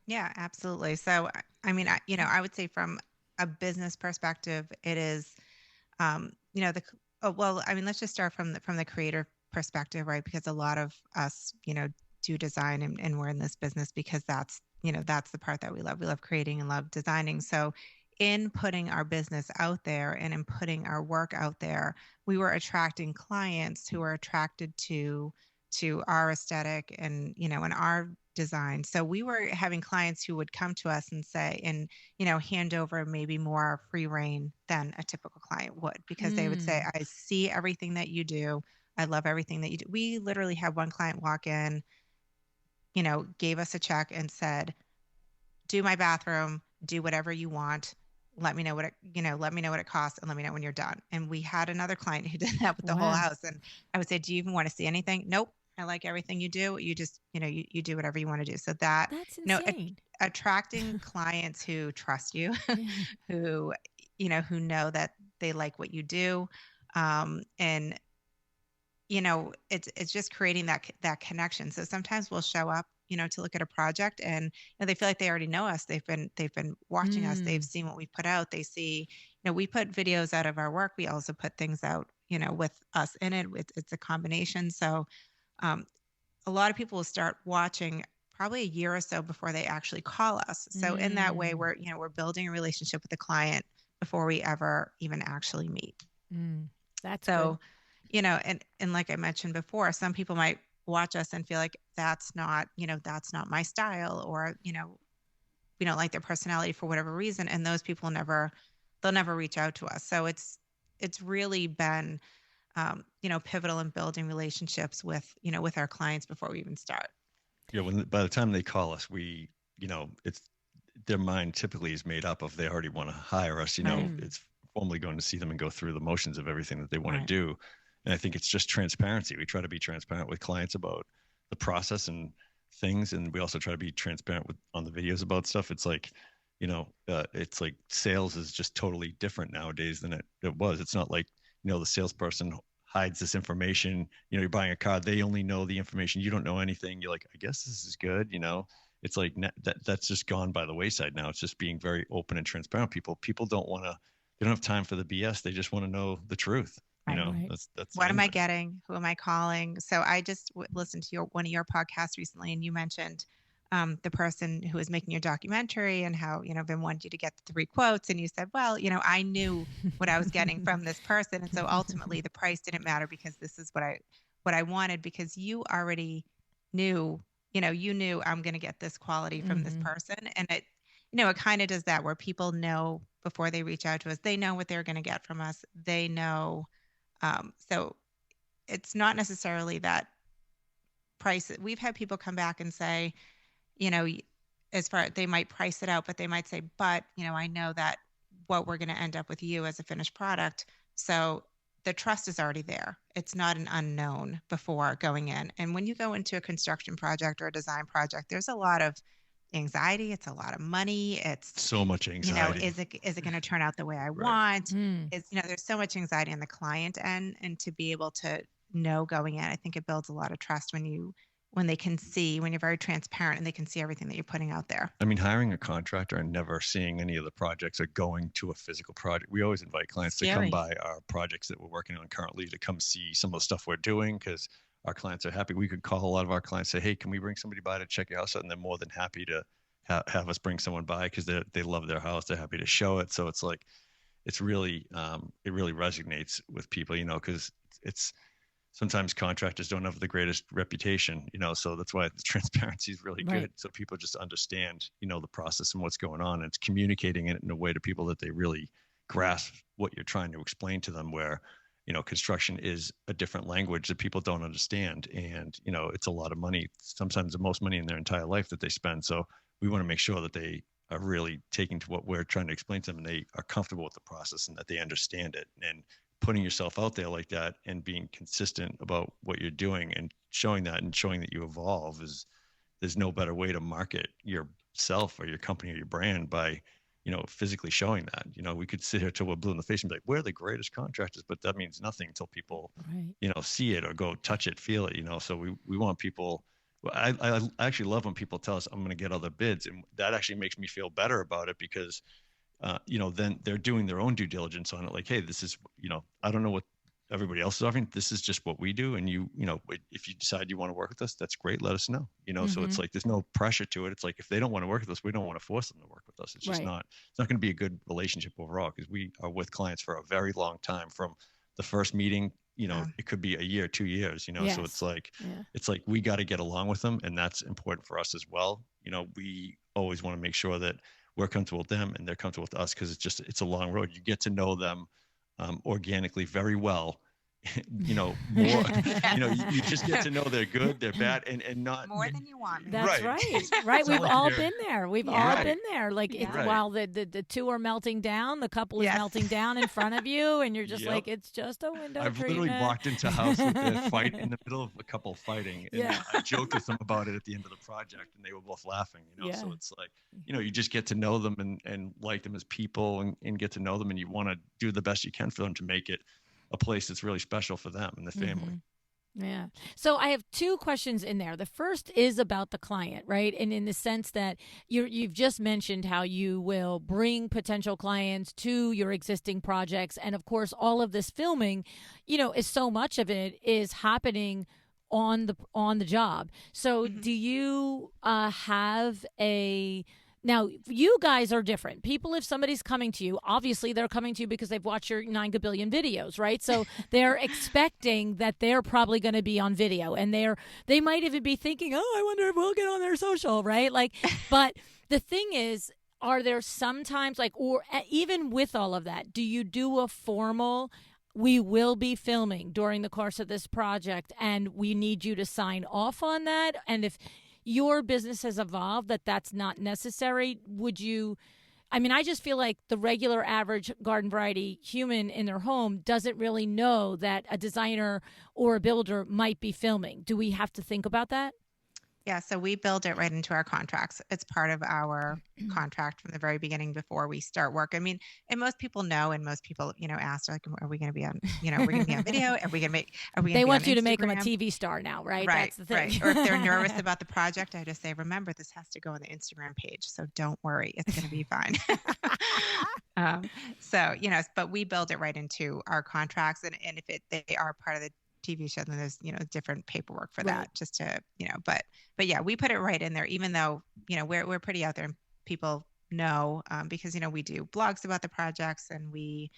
Yeah, absolutely. So, I mean, I would say from a business perspective, it is, let's just start from the creator perspective, right? Because a lot of us, do design and we're in this business because that's the part that we love. We love creating and love designing. So in putting our business out there and in putting our work out there, we were attracting clients who were attracted to our aesthetic and, and our design. So we were having clients who would come to us and say, and, hand over maybe more free reign than a typical client would, because they would say, I see everything that you do. I love everything that you do. We literally had one client walk in, gave us a check and said, do my bathroom, do whatever you want. Let me know what it costs and let me know when you're done. And we had another client who did that with the whole house. And I would say, do you even want to see anything? Nope. I like everything you do. You just, you do whatever you want to do. So that, That's you know, insane. attracting clients who trust you, Yeah. who, who know that they like what you do. And it's just creating that connection. So sometimes we'll show up, to look at a project, and they feel like they already know us. They've been watching us. They've Mm. seen what we put out. They see, we put videos out of our work. We also put things out, with us in it. It's a combination. So um, a lot of people will start watching probably a year or so before they actually call us. So in that way, Mm. we're building a relationship with the client before we ever even actually meet. Mm. That's good. So, and like I mentioned before, some people might watch us and feel like that's not my style, or, we don't like their personality for whatever reason. And those people they'll never reach out to us. So it's really been, pivotal in building relationships with our clients before we even start. Yeah, by the time they call us, it's their mind typically is made up of they already want to hire us. Right. It's formally going to see them and go through the motions of everything that they want to Right. do. And I think it's just transparency. We try to be transparent with clients about the process and things, and we also try to be transparent on the videos about stuff. It's like, it's like sales is just totally different nowadays than it was. It's not like, the salesperson hides this information. You're buying a car, they only know the information. You don't know anything. You're like, I guess this is good. It's like that's just gone by the wayside now. It's just being very open and transparent. People they don't have time for the BS. They just want to know the truth. Right. Right. That's What am I getting? Who am I calling? So I just listened to one of your podcasts recently, and you mentioned the person who was making your documentary and how, Vim wanted you to get the 3 quotes. And you said, well, I knew what I was getting from this person. And so ultimately the price didn't matter, because this is what I wanted, because you already knew, you knew I'm going to get this quality from this person. And it kind of does that, where people know before they reach out to us, they know what they're going to get from us. They know. So it's not necessarily that price. We've had people come back and say, you know, as far they might price it out, but they might say, but, I know that what we're going to end up with you as a finished product. So the trust is already there. It's not an unknown before going in. And when you go into a construction project or a design project, there's a lot of anxiety. It's a lot of money. It's so much anxiety. Is it going to turn out the way I Right. want? Mm. There's so much anxiety on the client end, and to be able to know going in, I think it builds a lot of trust when they can see, when you're very transparent and they can see everything that you're putting out there. I mean, hiring a contractor and never seeing any of the projects or going to a physical project. We always invite clients to come by our projects that we're working on currently, to come see some of the stuff we're doing, because our clients are happy. We could call a lot of our clients, say, hey, can we bring somebody by to check your house out? And they're more than happy to have us bring someone by, because they love their house. They're happy to show it. So it's like, it's really, it really resonates with people, because it's, sometimes contractors don't have the greatest reputation, so that's why the transparency is really Right. good. So people just understand, the process and what's going on. And it's communicating it in a way to people that they really grasp what you're trying to explain to them, where, construction is a different language that people don't understand. And, it's a lot of money, sometimes the most money in their entire life that they spend. So we want to make sure that they are really taking to what we're trying to explain to them, and they are comfortable with the process and that they understand it. And putting yourself out there like that and being consistent about what you're doing and showing that you evolve there's no better way to market yourself or your company or your brand by, physically showing that. We could sit here till we're blue in the face and be like, we're the greatest contractors, but that means nothing until people, Right. see it or go touch it, feel it, so we want people. I actually love when people tell us, I'm going to get other bids. And that actually makes me feel better about it, because then they're doing their own due diligence on it. Like, hey, this is, I don't know what everybody else is offering. This is just what we do. And if you decide you want to work with us, that's great. Let us know, so it's like, there's no pressure to it. It's like, if they don't want to work with us, we don't want to force them to work with us. It's just Right. it's not going to be a good relationship overall, because we are with clients for a very long time, from the first meeting, it could be a year, 2 years, so Yes. it's like, Yeah. it's like, we got to get along with them. And that's important for us as well. We always want to make sure that we're comfortable with them and they're comfortable with us, because it's a long road. You get to know them organically very well, more, you just get to know they're good, they're bad, and not more than you want me. That's Right. right. We've like all you're- been there. We've Yeah. all been there. Like it's Right. while the two are melting down, the couple is Yes. melting down in front of you, and you're just Yep. like, it's just a window I've treatment. literally walked into a house with a fight in the middle of a couple fighting, and Yeah. I joked with them about it at the end of the project, and they were both laughing. Yeah. So it's like, you just get to know them and like them as people, and get to know them, and you want to do the best you can for them to make it a place that's really special for them and the family. Yeah. So I have two questions in there. The first is about the client, right? And in the sense that you've just mentioned how you will bring potential clients to your existing projects. And of course, all of this filming, is so much of it is happening on the job. So do you have now, you guys are different. People, if somebody's coming to you, obviously they're coming to you because they've watched your 9 gabillion videos, right? So they're expecting that they're probably going to be on video, and they might even be thinking, oh, I wonder if we'll get on their social, right? But the thing is, are there sometimes or even with all of that, do you do a formal, we will be filming during the course of this project and we need you to sign off on that? And if your business has evolved that's not necessary, I just feel like the regular average garden variety human in their home doesn't really know that a designer or a builder might be filming. Do we have to think about that? Yeah, so we build it right into our contracts. It's part of our contract from the very beginning before we start work. And most people know, and most people, ask, like, are we going to be on, we're going to be on video? Are we going to They want be you on to make them a Instagram? TV star now, right? Right, That's the thing. right. Or if they're nervous about the project, I just say, remember, this has to go on the Instagram page. So don't worry, it's going to be fine. But we build it right into our contracts. And if they are part of the TV show, then there's different paperwork for that, just to but yeah, we put it right in there, even though we're pretty out there and people know, because we do blogs about the projects, and we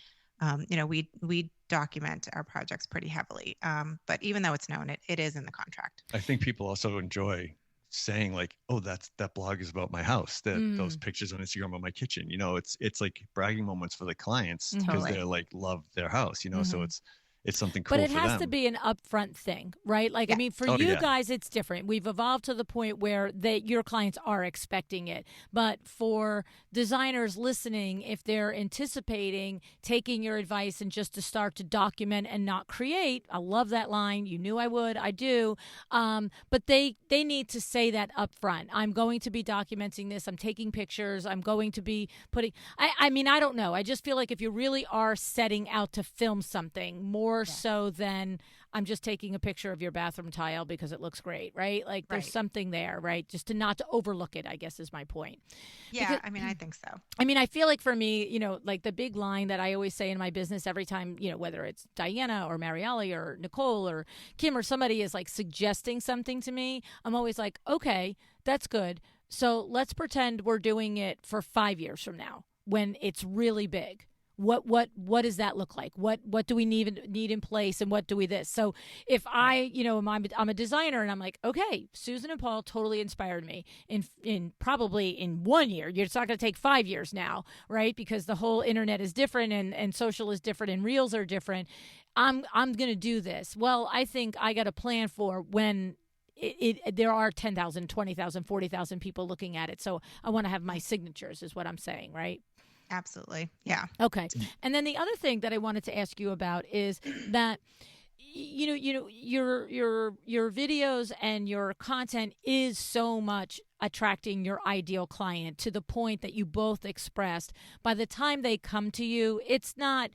document our projects pretty heavily, but even though it's known, it is in the contract. I think people also enjoy saying, like, oh, that blog is about my house, those pictures on Instagram of my kitchen, it's like bragging moments for the clients, because Totally. they're like, love their house, so it's something cool. But it for has them. to be an upfront thing, right? Like, Yeah. I mean, for you guys, it's different. We've evolved to the point where your clients are expecting it. But for designers listening, if they're anticipating taking your advice and just to start to document and not create, I love that line. You knew I would. I do. But they need to say that upfront. I'm going to be documenting this. I'm taking pictures. I'm going to be putting. I don't know. I just feel like if you really are setting out to film something more so than I'm just taking a picture of your bathroom tile because it looks great, right? Like there's something there, right? Just not to overlook it, I guess is my point. Yeah, because, I think so. I feel like for me, like the big line that I always say in my business every time, whether it's Diana or Marielle or Nicole or Kim or somebody is like suggesting something to me, I'm always like, okay, that's good. So let's pretend we're doing it for 5 years from now when it's really big. What does that look like? What do we need in place, and what do we this? So if I'm a designer and I'm like, okay, Susan and Paul totally inspired me in probably in 1 year. It's not going to take 5 years now, right? Because the whole internet is different and social is different and reels are different. I'm going to do this. Well, I think I got a plan for when there are 10,000, 20,000, 40,000 people looking at it. So I want to have my signatures is what I'm saying, right? Absolutely. Yeah. Okay. And then the other thing that I wanted to ask you about is that your videos and your content is so much attracting your ideal client to the point that you both expressed. By the time they come to you, it's not,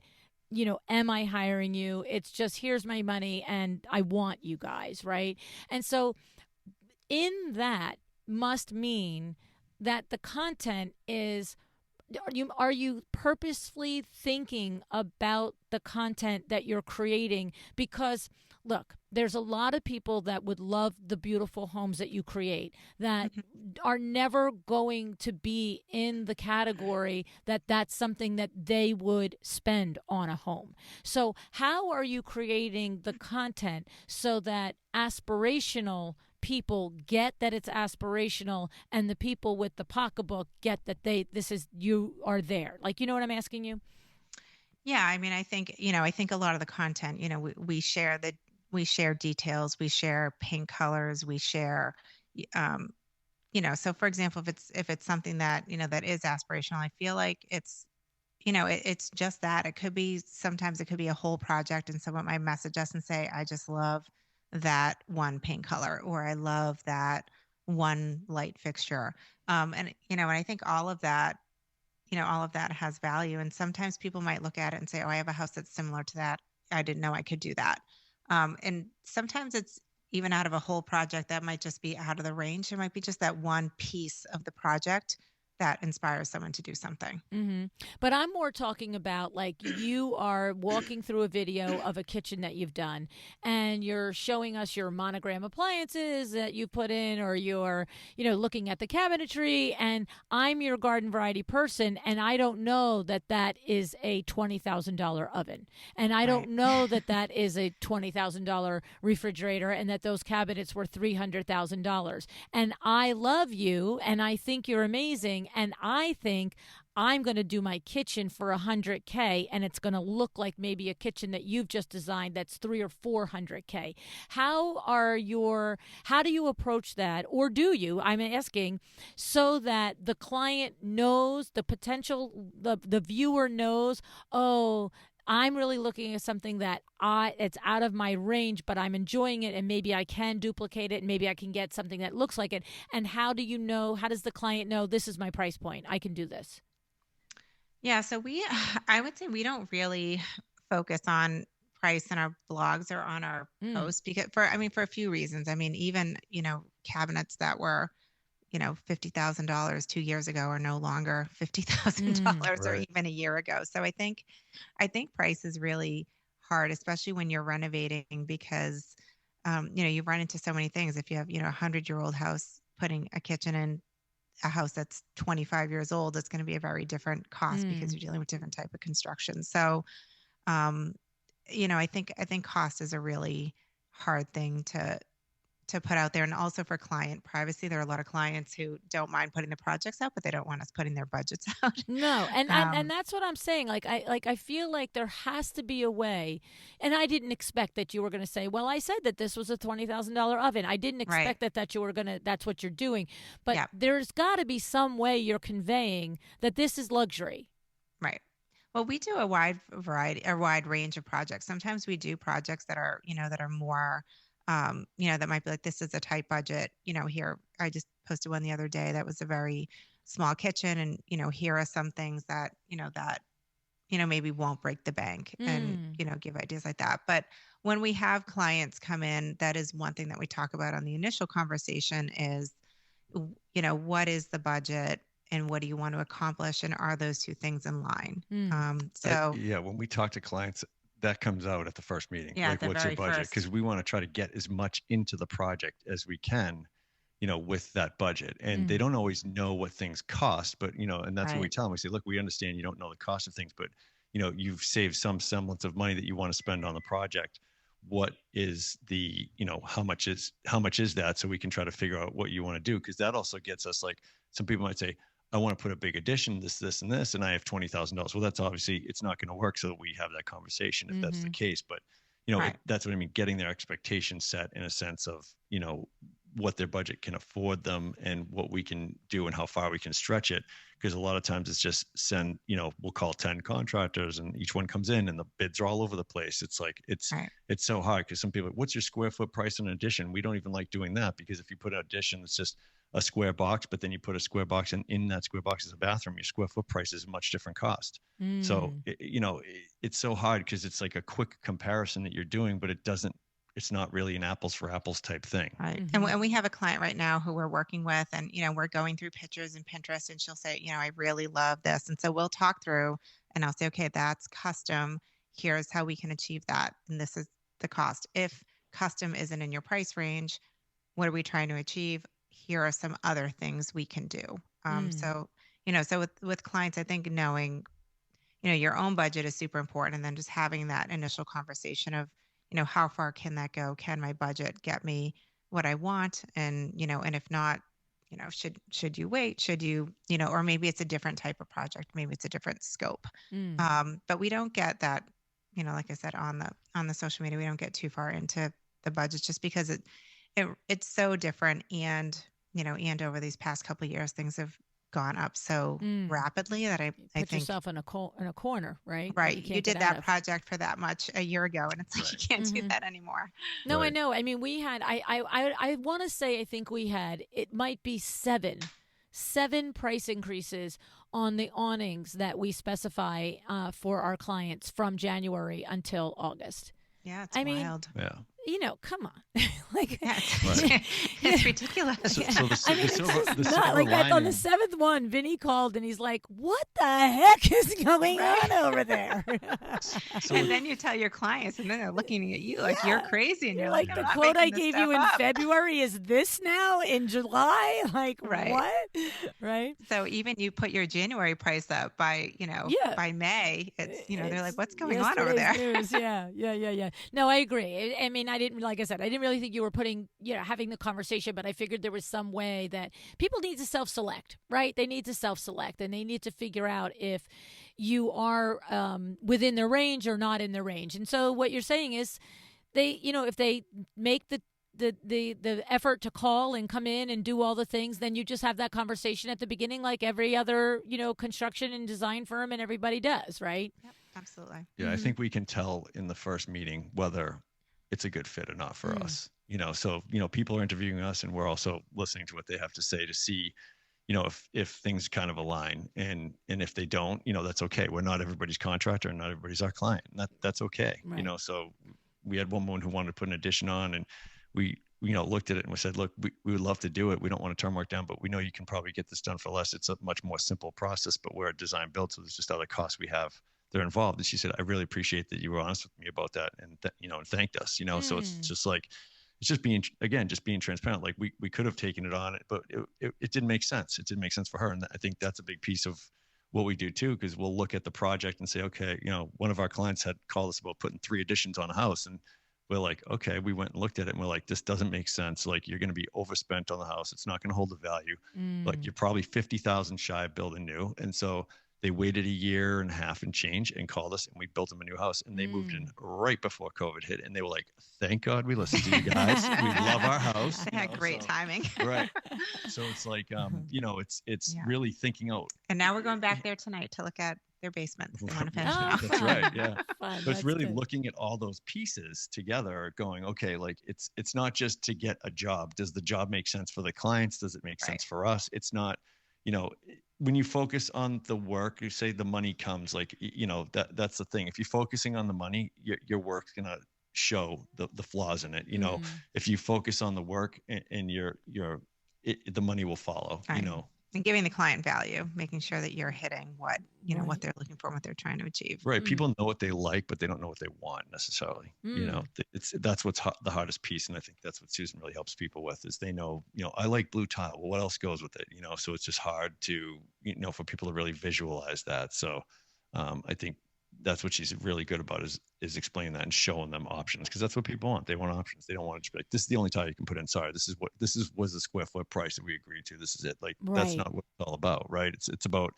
am I hiring you? It's just, here's my money and I want you guys, right? And so in that must mean that the content is, are you purposefully thinking about the content that you're creating? Because look, there's a lot of people that would love the beautiful homes that you create that are never going to be in the category that's something that they would spend on a home. So how are you creating the content so that aspirational people get that it's aspirational, and the people with the pocketbook get that you are there? Like, you know what I'm asking you? Yeah, I mean, I think a lot of the content, we share details, we share paint colors, we share, y- um, so for example, if it's something that, that is aspirational, I feel like it's just that. It could be sometimes it could be a whole project, and someone might message us and say, I just love that one paint color, or I love that one light fixture. And I think all of that has value. And sometimes people might look at it and say, oh, I have a house that's similar to that. I didn't know I could do that. And sometimes it's even out of a whole project that might just be out of the range. It might be just that one piece of the project that inspires someone to do something. But I'm more talking about like you are walking through a video of a kitchen that you've done and you're showing us your monogram appliances that you put in, or you're, looking at the cabinetry, and I'm your garden variety person and I don't know that that is a $20,000 oven. And I Right. don't know that that is a $20,000 refrigerator and that those cabinets were $300,000. And I love you and I think you're amazing, and I think I'm going to do my kitchen for 100K and it's going to look like maybe a kitchen that you've just designed that's 3 or 400K. How do you approach that, or do you? I'm asking so that the client knows, the viewer knows, oh, I'm really looking at something that it's out of my range, but I'm enjoying it, and maybe I can duplicate it, and maybe I can get something that looks like it. And how do you know? How does the client know this is my price point? I can do this. Yeah, so I would say we don't really focus on price in our blogs or on our Mm, posts for a few reasons. I mean, even, cabinets that were, $50,000 2 years ago are no longer mm, $50,000 or Right. even a year ago. So I think price is really hard, especially when you're renovating because, you run into so many things. If you have, a 100-year-old house, putting a kitchen in a house that's 25 years old, it's going to be a very different cost because mm. you're dealing with different type of construction. So, um, I think cost is a really hard thing to put out there, and also for client privacy. There are a lot of clients who don't mind putting the projects out, but they don't want us putting their budgets out. No, and um, that's what I'm saying. I feel like there has to be a way. And I didn't expect that you were going to say, "Well, I said that this was a $20,000 oven." I didn't right. expect that you were going to that's what you're doing. But Yeah. there's got to be some way you're conveying that this is luxury. Right. Well, we do a wide range of projects. Sometimes we do projects that are more, that might be like, this is a tight budget. Here, I just posted one the other day that was a very small kitchen, and, here are some things that maybe won't break the bank, and, Mm. give ideas like that. But when we have clients come in, that is one thing that we talk about on the initial conversation is, what is the budget and what do you want to accomplish? And are those two things in line? Mm. So Yeah, when we talk to clients, that comes out at the first meeting. yeah, Like, the what's your very budget? first. Because we want to try to get as much into the project as we can, with that budget. And they Mm. don't always know what things cost, but, and that's what we Right. tell them. We say, look, we understand you don't know the cost of things, but, you've saved some semblance of money that you want to spend on the project. What is how much is that? So we can try to figure out what you want to do. Because that also gets us, like, some people might say, I want to put a big addition, this, and this, and I have $20,000. Well, that's obviously it's not going to work. So we have that conversation if that's the Mhm. case. But Right. that's what I mean. Getting their expectations set in a sense of what their budget can afford them and what we can do and how far we can stretch it. Because a lot of times it's just we'll call 10 contractors and each one comes in and the bids are all over the place. It's like Right. it's so hard because some people, what's your square foot price on an addition? We don't even like doing that because if you put an addition, it's just a square box, but then you put a square box and in that square box is a bathroom, your square foot price is a much different cost. So, Mm. it's so hard because it's like a quick comparison that you're doing, but it's not really an apples for apples type thing. Right. And, Mhm. and we have a client right now who we're working with, and, we're going through pictures and Pinterest, and she'll say, I really love this. And so we'll talk through, and I'll say, okay, that's custom. Here's how we can achieve that. And this is the cost. If custom isn't in your price range, what are we trying to achieve? Here are some other things we can do. Mm. So with clients, I think knowing, your own budget is super important. And then just having that initial conversation of, how far can that go? Can my budget get me what I want? And if not, should you wait? Should you, or maybe it's a different type of project. Maybe it's a different scope. But we don't get that, like I said, on the social media, we don't get too far into the budget just because it's so different. And, and over these past couple of years, things have gone up so rapidly that I Put think yourself in a corner, right? right. You did that project for that much a year ago, and it's like you can't do that anymore. No, I know. I mean, we had I want to say I think we had, it might be seven price increases on the awnings that we specify for our clients from January until August. Yeah, it's wild. Yeah. Come on. Like, it's ridiculous. The not like that. On the seventh one, Vinny called and he's like, "What the heck is going on over there?" And then you tell your clients, and then they're looking at you like you're crazy, and you're like, the quote I gave you in February is this now in July? Like, what? Right. So even you put your January price up by by May, it's they're like, what's going on over there? News. Yeah. No, I agree. I mean, like I said, I didn't really think you were having the conversation, but I figured there was some way that people need to self-select, right? They need to self-select, and they need to figure out if you are within their range or not in their range. And so what you're saying is if they make the effort to call and come in and do all the things, then you just have that conversation at the beginning like every other, construction and design firm and everybody does, right? Yep, absolutely. Yeah, I think we can tell in the first meeting whether it's a good fit or not for us. So people are interviewing us, and we're also listening to what they have to say to see, if things kind of align, and if they don't, that's okay. We're not everybody's contractor, and not everybody's our client, and that's okay. Right. So we had one woman who wanted to put an addition on, and we looked at it and we said, look, we would love to do it. We don't want to turn work down, but we know you can probably get this done for less. It's a much more simple process, but we're a design build, so there's just other costs we have. They're involved. And she said, I really appreciate that you were honest with me about that, and and thanked us, so it's just like, it's just being transparent. Like we could have taken it on, but it didn't make sense. It didn't make sense for her. And I think that's a big piece of what we do too, because we'll look at the project and say, okay, one of our clients had called us about putting 3 additions on a house, and we're like, okay, we went and looked at it, and we're like, this doesn't make sense. Like, you're going to be overspent on the house. It's not going to hold the value. Like, you're probably 50,000 shy of building new. And so they waited a year and a half and change and called us, and we built them a new house, and they moved in right before COVID hit. And they were like, thank God we listened to you guys. We love our house. They had great timing. Right. So it's like, it's really thinking out. And now we're going back there tonight to look at their basements. They want to finish now. That's right. Yeah. Fun. But it's really looking at all those pieces together, going, okay, like it's not just to get a job. Does the job make sense for the clients? Does it make sense for us? It's not, when you focus on the work, you say the money comes, like, that's the thing. If you're focusing on the money, your work's going to show the flaws in it. If you focus on the work and the money will follow, And giving the client value, making sure that you're hitting what what they're looking for, what they're trying to achieve. Right. People know what they like, but they don't know what they want necessarily. That's what's the hardest piece. And I think that's what Susan really helps people with, is they know, I like blue tile. Well, what else goes with it? So it's just hard to, for people to really visualize that. So I think that's what she's really good about, is explaining that and showing them options, because that's what people want. They want options. They don't want to just be like, this is the only tile you can put in. Sorry, this was the square foot price that we agreed to. This is it. Like, that's not what it's all about, right? It's about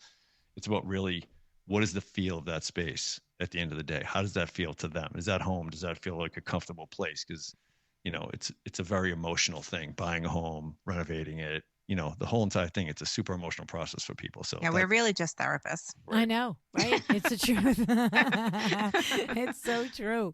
really, what is the feel of that space at the end of the day? How does that feel to them? Is that home? Does that feel like a comfortable place? Because it's a very emotional thing. Buying a home, renovating it, the whole entire thing, it's a super emotional process for people. So we're really just therapists. Right. I know, right? It's the truth. It's so true.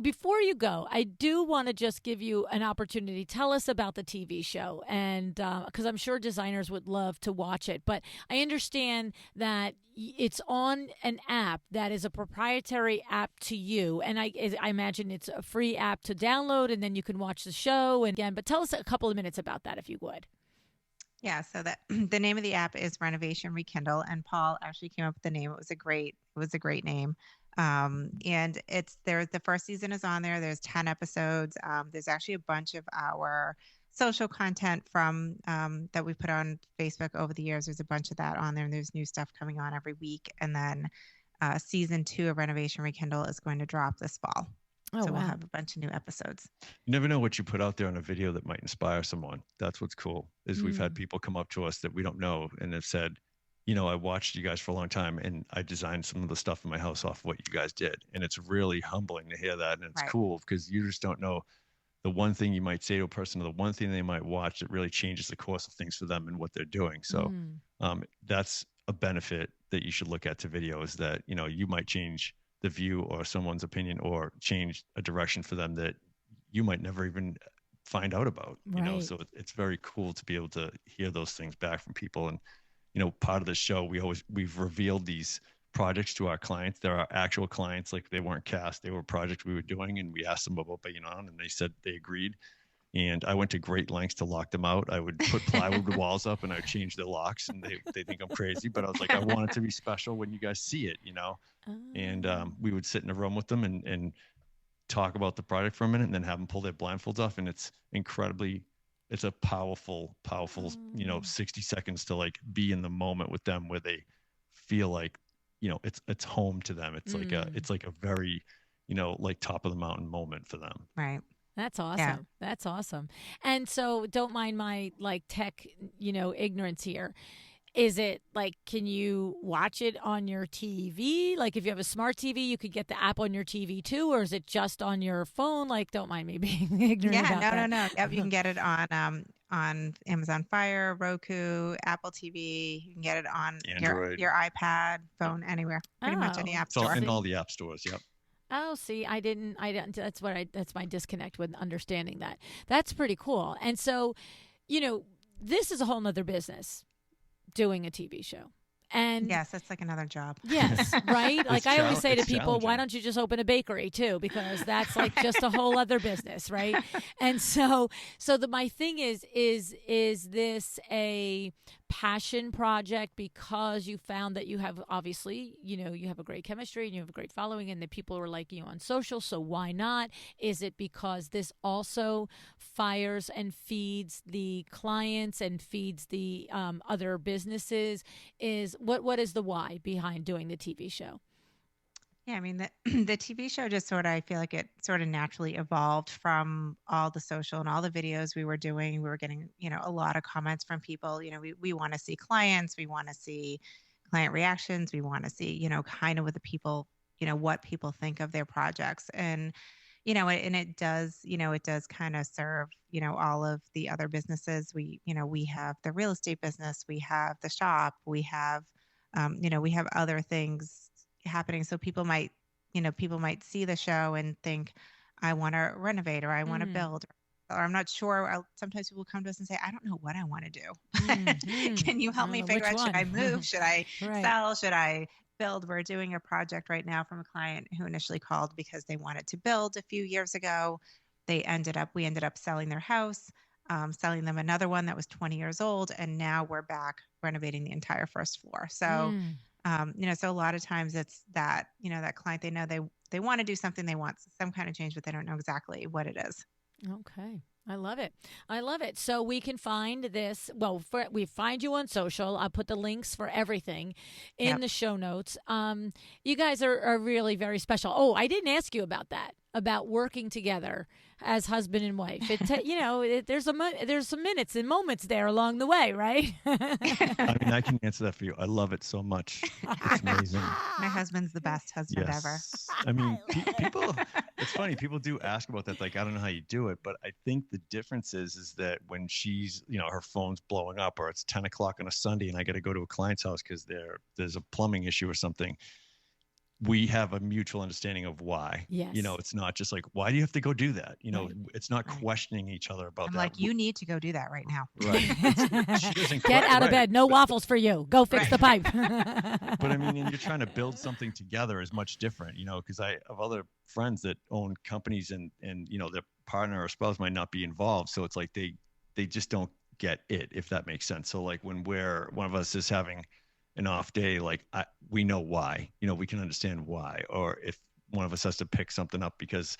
Before you go, I do want to just give you an opportunity. Tell us about the TV show, and because I'm sure designers would love to watch it. But I understand that it's on an app that is a proprietary app to you, and I imagine it's a free app to download, and then you can watch the show. And again, but tell us a couple of minutes about that, if you would. Yeah, so the name of the app is Renovation Rekindle, and Paul actually came up with the name. It was a great name. And the first season is on there. There's 10 episodes. There's actually a bunch of our social content from that we put on Facebook over the years. There's a bunch of that on there, and there's new stuff coming on every week. And then season 2 of Renovation Rekindle is going to drop this fall. Oh, So we'll wow. have a bunch of new episodes. You never know what you put out there on a video that might inspire someone. That's what's cool. Is we've had Mm. people come up to us that we don't know and have said, I watched you guys for a long time and I designed some of the stuff in my house off what you guys did. And it's really humbling to hear that. And it's Right. cool because you just don't know the one thing you might say to a person or the one thing they might watch that really changes the course of things for them and what they're doing. So that's a benefit that you should look at to video is that, you might change the view or someone's opinion or change a direction for them that you might never even find out about, Right. so it's very cool to be able to hear those things back from people. And, part of the show, we've revealed these projects to our clients. There are actual clients, like they weren't cast, they were projects we were doing. And we asked them about being on and they said they agreed. And I went to great lengths to lock them out. I would put plywood walls up and I would change the locks and they think I'm crazy, but I was like, I want it to be special when you guys see it, and we would sit in a room with them and talk about the project for a minute and then have them pull their blindfolds off. And it's a powerful, 60 seconds to like be in the moment with them where they feel like, it's home to them. It's like a very, like top of the mountain moment for them. Right. That's awesome. Yeah. That's awesome. And so don't mind my like tech, ignorance here. Is it like, can you watch it on your TV? Like if you have a smart TV, you could get the app on your TV too, or is it just on your phone? Like, don't mind me being ignorant about that. No. Yep, you can get it on Amazon Fire, Roku, Apple TV. You can get it on Android. your iPad, phone, anywhere. Pretty much any app It's all store. in all the app stores. Yep. Oh, see, I didn't, that's my disconnect with understanding that. That's pretty cool. And so, this is a whole nother business, doing a TV show. And yes, that's like another job. yes, right? Like I always say to it's people, why challenging. don't you just open a bakery too? Because that's like just a whole other business, right? And so my thing is this a passion project because you found that you have obviously, you have a great chemistry and you have a great following and the people are liking you on social, so why not? Is it because this also fires and feeds the clients and feeds the other businesses? What is the why behind doing the TV show? Yeah, I mean, the TV show just I feel like it sort of naturally evolved from all the social and all the videos we were doing. We were getting, a lot of comments from people. We want to see clients, we want to see client reactions, we want to see, kind of what the people, what people think of their projects. And, and it does kind of serve, all of the other businesses. We have the real estate business, we have the shop, we have, we have other things happening. So people might see the show and think, I want to renovate or I want to build, or I'm not sure. Sometimes people come to us and say, I don't know what I want to do. Can you help me figure out, should I move? Should I sell? Should I build? We're doing a project right now from a client who initially called because they wanted to build a few years ago. We ended up selling their house, selling them another one that was 20 years old. And now we're back renovating the entire first floor. So, so a lot of times it's that, that client, they know they want to do something, they want some kind of change, but they don't know exactly what it is. Okay. I love it. So we can find this. Well, we find you on social. I'll put the links for everything in the show notes. You guys are really very special. Oh, I didn't ask you about that, about working together as husband and wife. There's some minutes and moments there along the way, right? I mean, I can answer that for you. I love it so much. It's amazing. My husband's the best husband ever. I mean, people, it's funny. People do ask about that. Like, I don't know how you do it, but I think the difference is that when she's, her phone's blowing up or it's 10 o'clock on a Sunday and I got to go to a client's house because there's a plumbing issue or something, we have a mutual understanding of why. Yes. It's not just like, why do you have to go do that? Right. It's not questioning each other about I'm that. like, you need to go do that right now. Right. She doesn't Get out of bed. No waffles for you. Go fix the pipe. But I mean, and you're trying to build something together is much different, because I have other friends that own companies and their partner or spouse might not be involved. So it's like they just don't get it, if that makes sense. So like when one of us is having an off day, like we know why, we can understand why. Or if one of us has to pick something up because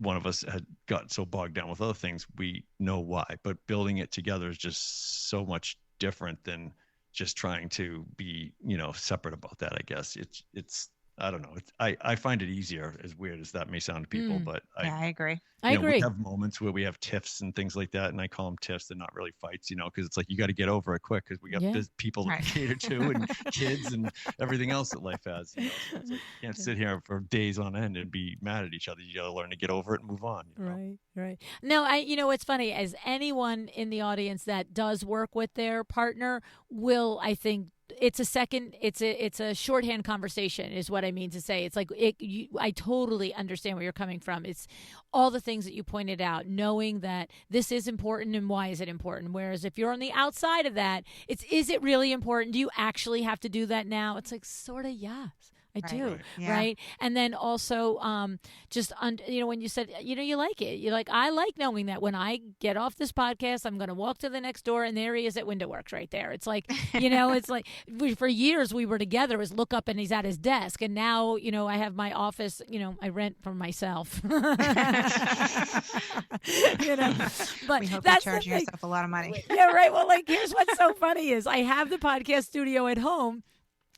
one of us had got so bogged down with other things, we know why. But building it together is just so much different than just trying to be, separate about that. I guess it's I don't know. I find it easier, as weird as that may sound to people, but Yeah, I agree. I we agree. have moments where we have tiffs and things like that, and I call them tiffs. They're not really fights, because it's like you got to get over it quick because we got Yeah. people to Right. cater to and kids and everything else that life has. So it's like you can't sit here for days on end and be mad at each other. You got to learn to get over it and move on. Right, right. No, what's funny, as anyone in the audience that does work with their partner will, I think, it's a shorthand conversation is what I mean to say. It's like I totally understand where you're coming from. It's all the things that you pointed out, knowing that this is important and why is it important. Whereas if you're on the outside of that, is it really important? Do you actually have to do that now? It's like, sort of, yes. I Right. do, Right. Yeah. right? And then also, when you said, you like it, you're like, I like knowing that when I get off this podcast, I'm going to walk to the next door, and there he is at Window Works right there. It's like, it's like for years we were together. It was look up and he's at his desk, and now, I have my office. I rent from myself. But We hope that's you're charging the thing. yourself a lot of money. Yeah, right. Well, like, here's what's so funny is I have the podcast studio at home.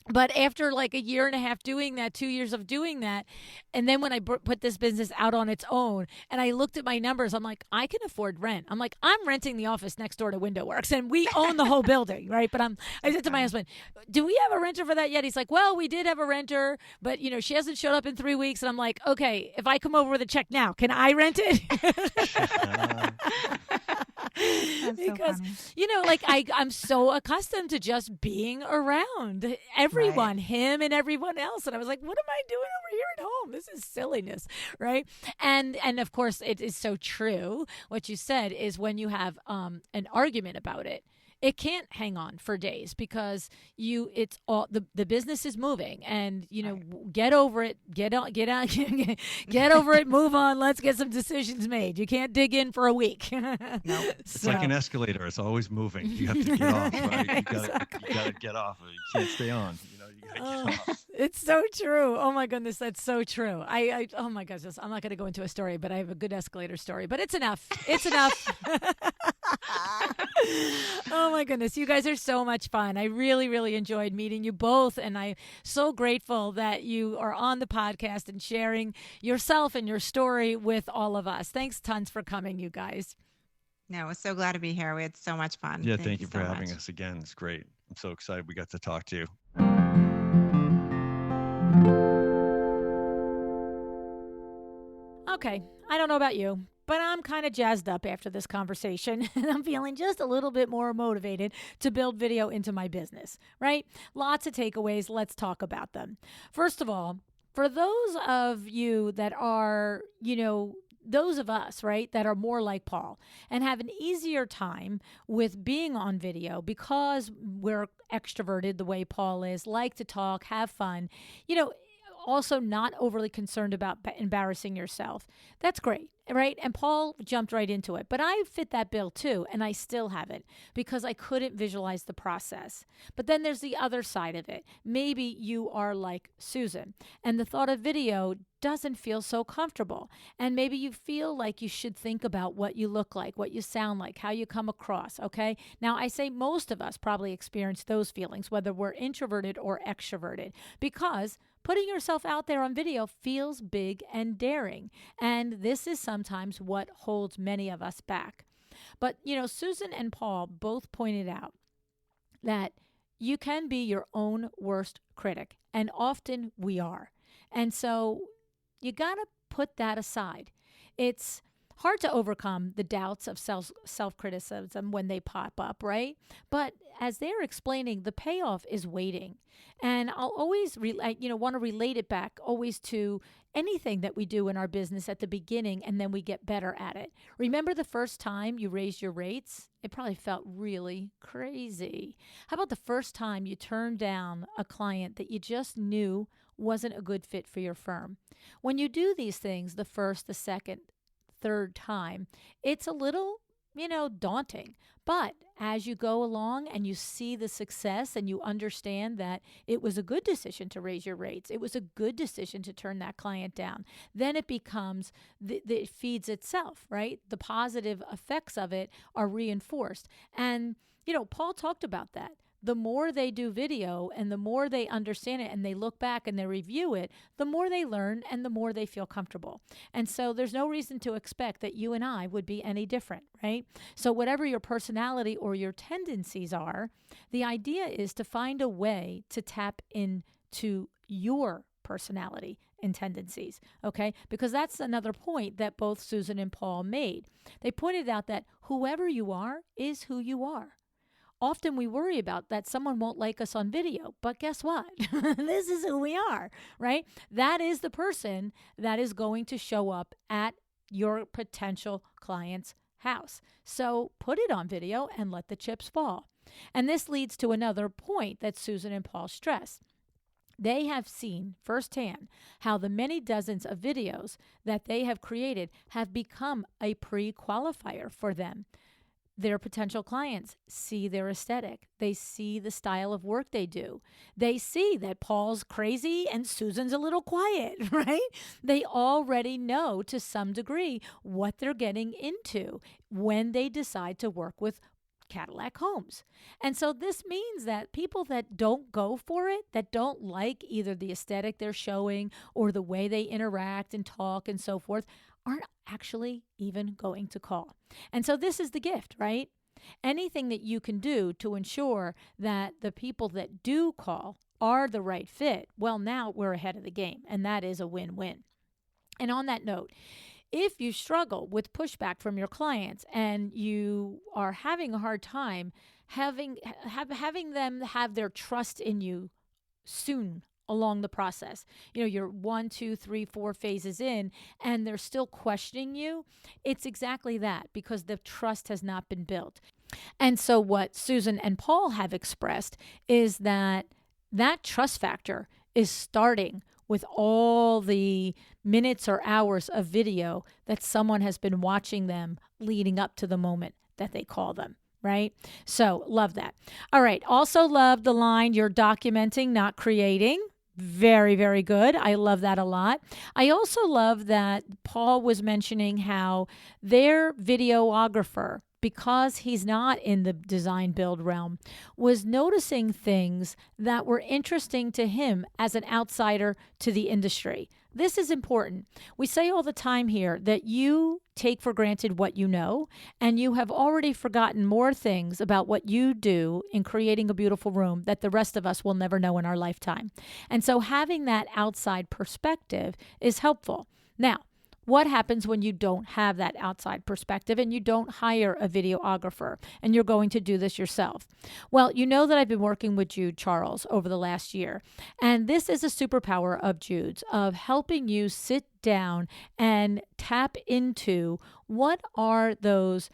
But after like a year and a half doing that, 2 years of doing that, and then when I put this business out on its own, and I looked at my numbers, I'm like, I can afford rent. I'm like, I'm renting the office next door to Window Works, and we own the whole building, right? But I said to my husband, do we have a renter for that yet? He's like, well, we did have a renter, but she hasn't showed up in 3 weeks. And I'm like, okay, if I come over with a check now, can I rent it? That's Because so funny. I'm so accustomed to just being around everyone, him and everyone else, and I was like, what am I doing over here at home? This is silliness, right? And of course it is so true what you said is when you have an argument about it, it can't hang on for days because it's all the business is moving, and get over it, get out, get over it, move on. Let's get some decisions made. You can't dig in for a week. No. It's like an escalator. It's always moving. You have to get off, right? You got to get off. You can't stay on. You got to get off. It's so true. Oh my goodness, that's so true. Oh my gosh, I'm not going to go into a story, but I have a good escalator story. But it's enough. It's enough. Oh my goodness, you guys are so much fun. I really, really enjoyed meeting you both, and I'm so grateful that you are on the podcast and sharing yourself and your story with all of us. Thanks tons for coming, you guys. No, we're so glad to be here. We had so much fun. Yeah, thank you for so having much. us again. It's great. I'm so excited we got to talk to you. Okay, I don't know about you, but I'm kind of jazzed up after this conversation, and I'm feeling just a little bit more motivated to build video into my business, right? Lots of takeaways. Let's talk about them. First of all, for those of you that are, those of us, right, that are more like Paul and have an easier time with being on video because we're extroverted the way Paul is, like to talk, have fun, also not overly concerned about embarrassing yourself. That's great, right? And Paul jumped right into it. But I fit that bill too, and I still haven't because I couldn't visualize the process. But then there's the other side of it. Maybe you are like Susan, and the thought of video doesn't feel so comfortable. And maybe you feel like you should think about what you look like, what you sound like, how you come across, okay? Now, I say most of us probably experience those feelings, whether we're introverted or extroverted, because putting yourself out there on video feels big and daring. And this is sometimes what holds many of us back. But, Susan and Paul both pointed out that you can be your own worst critic, and often we are. And so you got to put that aside. It's hard to overcome the doubts of self-criticism when they pop up, right? But as they're explaining, the payoff is waiting. And I'll always want to relate it back always to anything that we do in our business at the beginning, and then we get better at it. Remember the first time you raised your rates? It probably felt really crazy. How about the first time you turned down a client that you just knew wasn't a good fit for your firm? When you do these things the first, the second, third time, it's a little, daunting. But as you go along and you see the success and you understand that it was a good decision to raise your rates, it was a good decision to turn that client down, then it becomes, it feeds itself, right? The positive effects of it are reinforced. And, Paul talked about that. the more they do video and the more they understand it and they look back and they review it, the more they learn and the more they feel comfortable. And so there's no reason to expect that you and I would be any different, right? So whatever your personality or your tendencies are, the idea is to find a way to tap into your personality and tendencies, okay? Because that's another point that both Susan and Paul made. They pointed out that whoever you are is who you are. Often we worry about that someone won't like us on video, but guess what? This is who we are, right? That is the person that is going to show up at your potential client's house. So put it on video and let the chips fall. And this leads to another point that Susan and Paul stress. They have seen firsthand how the many dozens of videos that they have created have become a pre-qualifier for them. Their potential clients see their aesthetic. They see the style of work they do. They see that Paul's crazy and Susan's a little quiet, right? They already know to some degree what they're getting into when they decide to work with Kadilak homes. And so this means that people that don't go for it, that don't like either the aesthetic they're showing or the way they interact and talk and so forth, aren't actually even going to call. And so this is the gift, right? Anything that you can do to ensure that the people that do call are the right fit, well, now we're ahead of the game, and that is a win-win. And on that note, if you struggle with pushback from your clients and you are having a hard time having them have their trust in you soon along the process, you're 1, 2, 3, 4 phases in and they're still questioning you, it's exactly that, because the trust has not been built. And so what Susan and Paul have expressed is that trust factor is starting with all the minutes or hours of video that someone has been watching them leading up to the moment that they call them, right? So love that. All right. Also love the line, "You're documenting, not creating." Very, very good. I love that a lot. I also love that Paul was mentioning how their videographer, because he's not in the design build realm, was noticing things that were interesting to him as an outsider to the industry. This is important. We say all the time here that you take for granted what you know, and you have already forgotten more things about what you do in creating a beautiful room that the rest of us will never know in our lifetime. And so having that outside perspective is helpful. Now, what happens when you don't have that outside perspective and you don't hire a videographer and you're going to do this yourself? Well, you know that I've been working with Jude Charles over the last year. And this is a superpower of Jude's, of helping you sit down and tap into what are those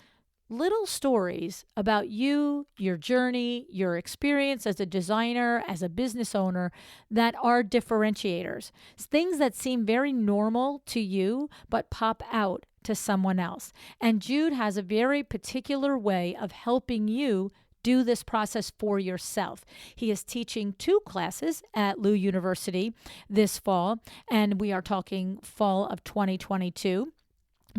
little stories about you, your journey, your experience as a designer, as a business owner, that are differentiators. Things that seem very normal to you, but pop out to someone else. And Jude has a very particular way of helping you do this process for yourself. He is teaching 2 classes at LuAnn University this fall, and we are talking fall of 2022.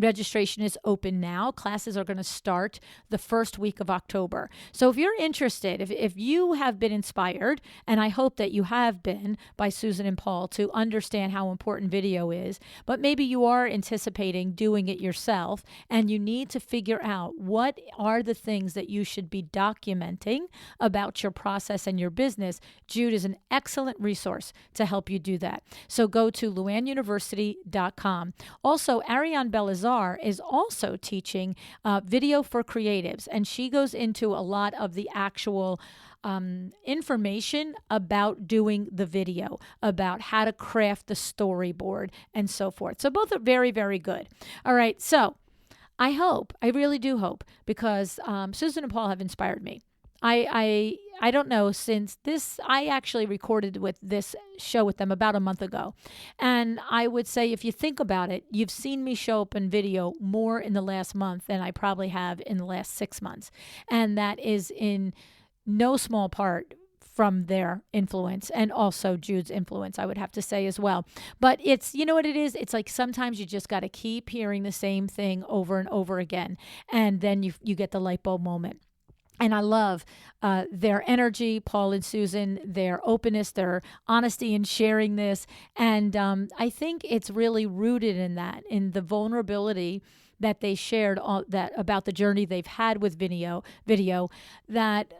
Registration is open now. Classes are going to start the first week of October. So if you're interested, if you have been inspired, and I hope that you have been by Susan and Paul to understand how important video is, but maybe you are anticipating doing it yourself and you need to figure out what are the things that you should be documenting about your process and your business, Jude is an excellent resource to help you do that. So go to LuAnnUniversity.com. Also, Ariane Belazar is also teaching video for creatives, and she goes into a lot of the actual information about doing the video, about how to craft the storyboard and so forth. So both are very, very good. All right. So I really do hope, because Susan and Paul have inspired me. I don't know, since I actually recorded with this show with them about a month ago. And I would say, if you think about it, you've seen me show up in video more in the last month than I probably have in the last 6 months. And that is in no small part from their influence, and also Jude's influence, I would have to say as well. But it's, you know what it is? It's like sometimes you just got to keep hearing the same thing over and over again. And then you get the light bulb moment. And I love their energy, Paul and Susan, their openness, their honesty in sharing this. And I think it's really rooted in that, in the vulnerability that they shared that about the journey they've had with video that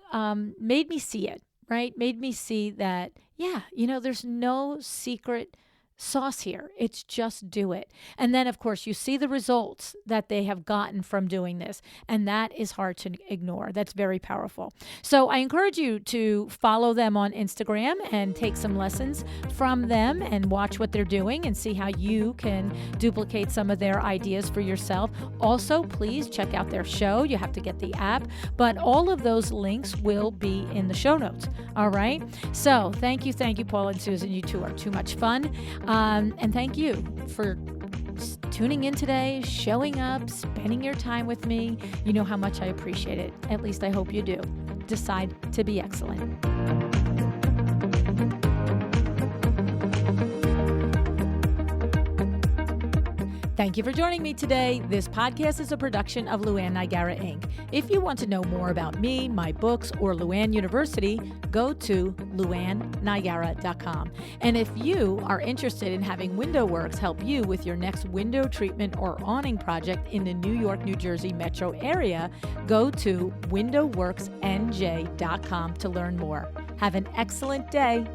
made me see it, right? Made me see that, yeah, there's no secret sauce here. It's just do it. And then, of course, you see the results that they have gotten from doing this. And that is hard to ignore. That's very powerful. So I encourage you to follow them on Instagram and take some lessons from them and watch what they're doing and see how you can duplicate some of their ideas for yourself. Also, please check out their show. You have to get the app, but all of those links will be in the show notes. All right. So thank you, Paul and Susan. You two are too much fun. And thank you for tuning in today, showing up, spending your time with me. You know how much I appreciate it. At least I hope you do. Decide to be excellent. Thank you for joining me today. This podcast is a production of LuAnn Nigara, Inc. If you want to know more about me, my books, or LuAnn University, go to LuAnnNigara.com. And if you are interested in having WindowWorks help you with your next window treatment or awning project in the New York, New Jersey metro area, go to WindowWorksNJ.com to learn more. Have an excellent day.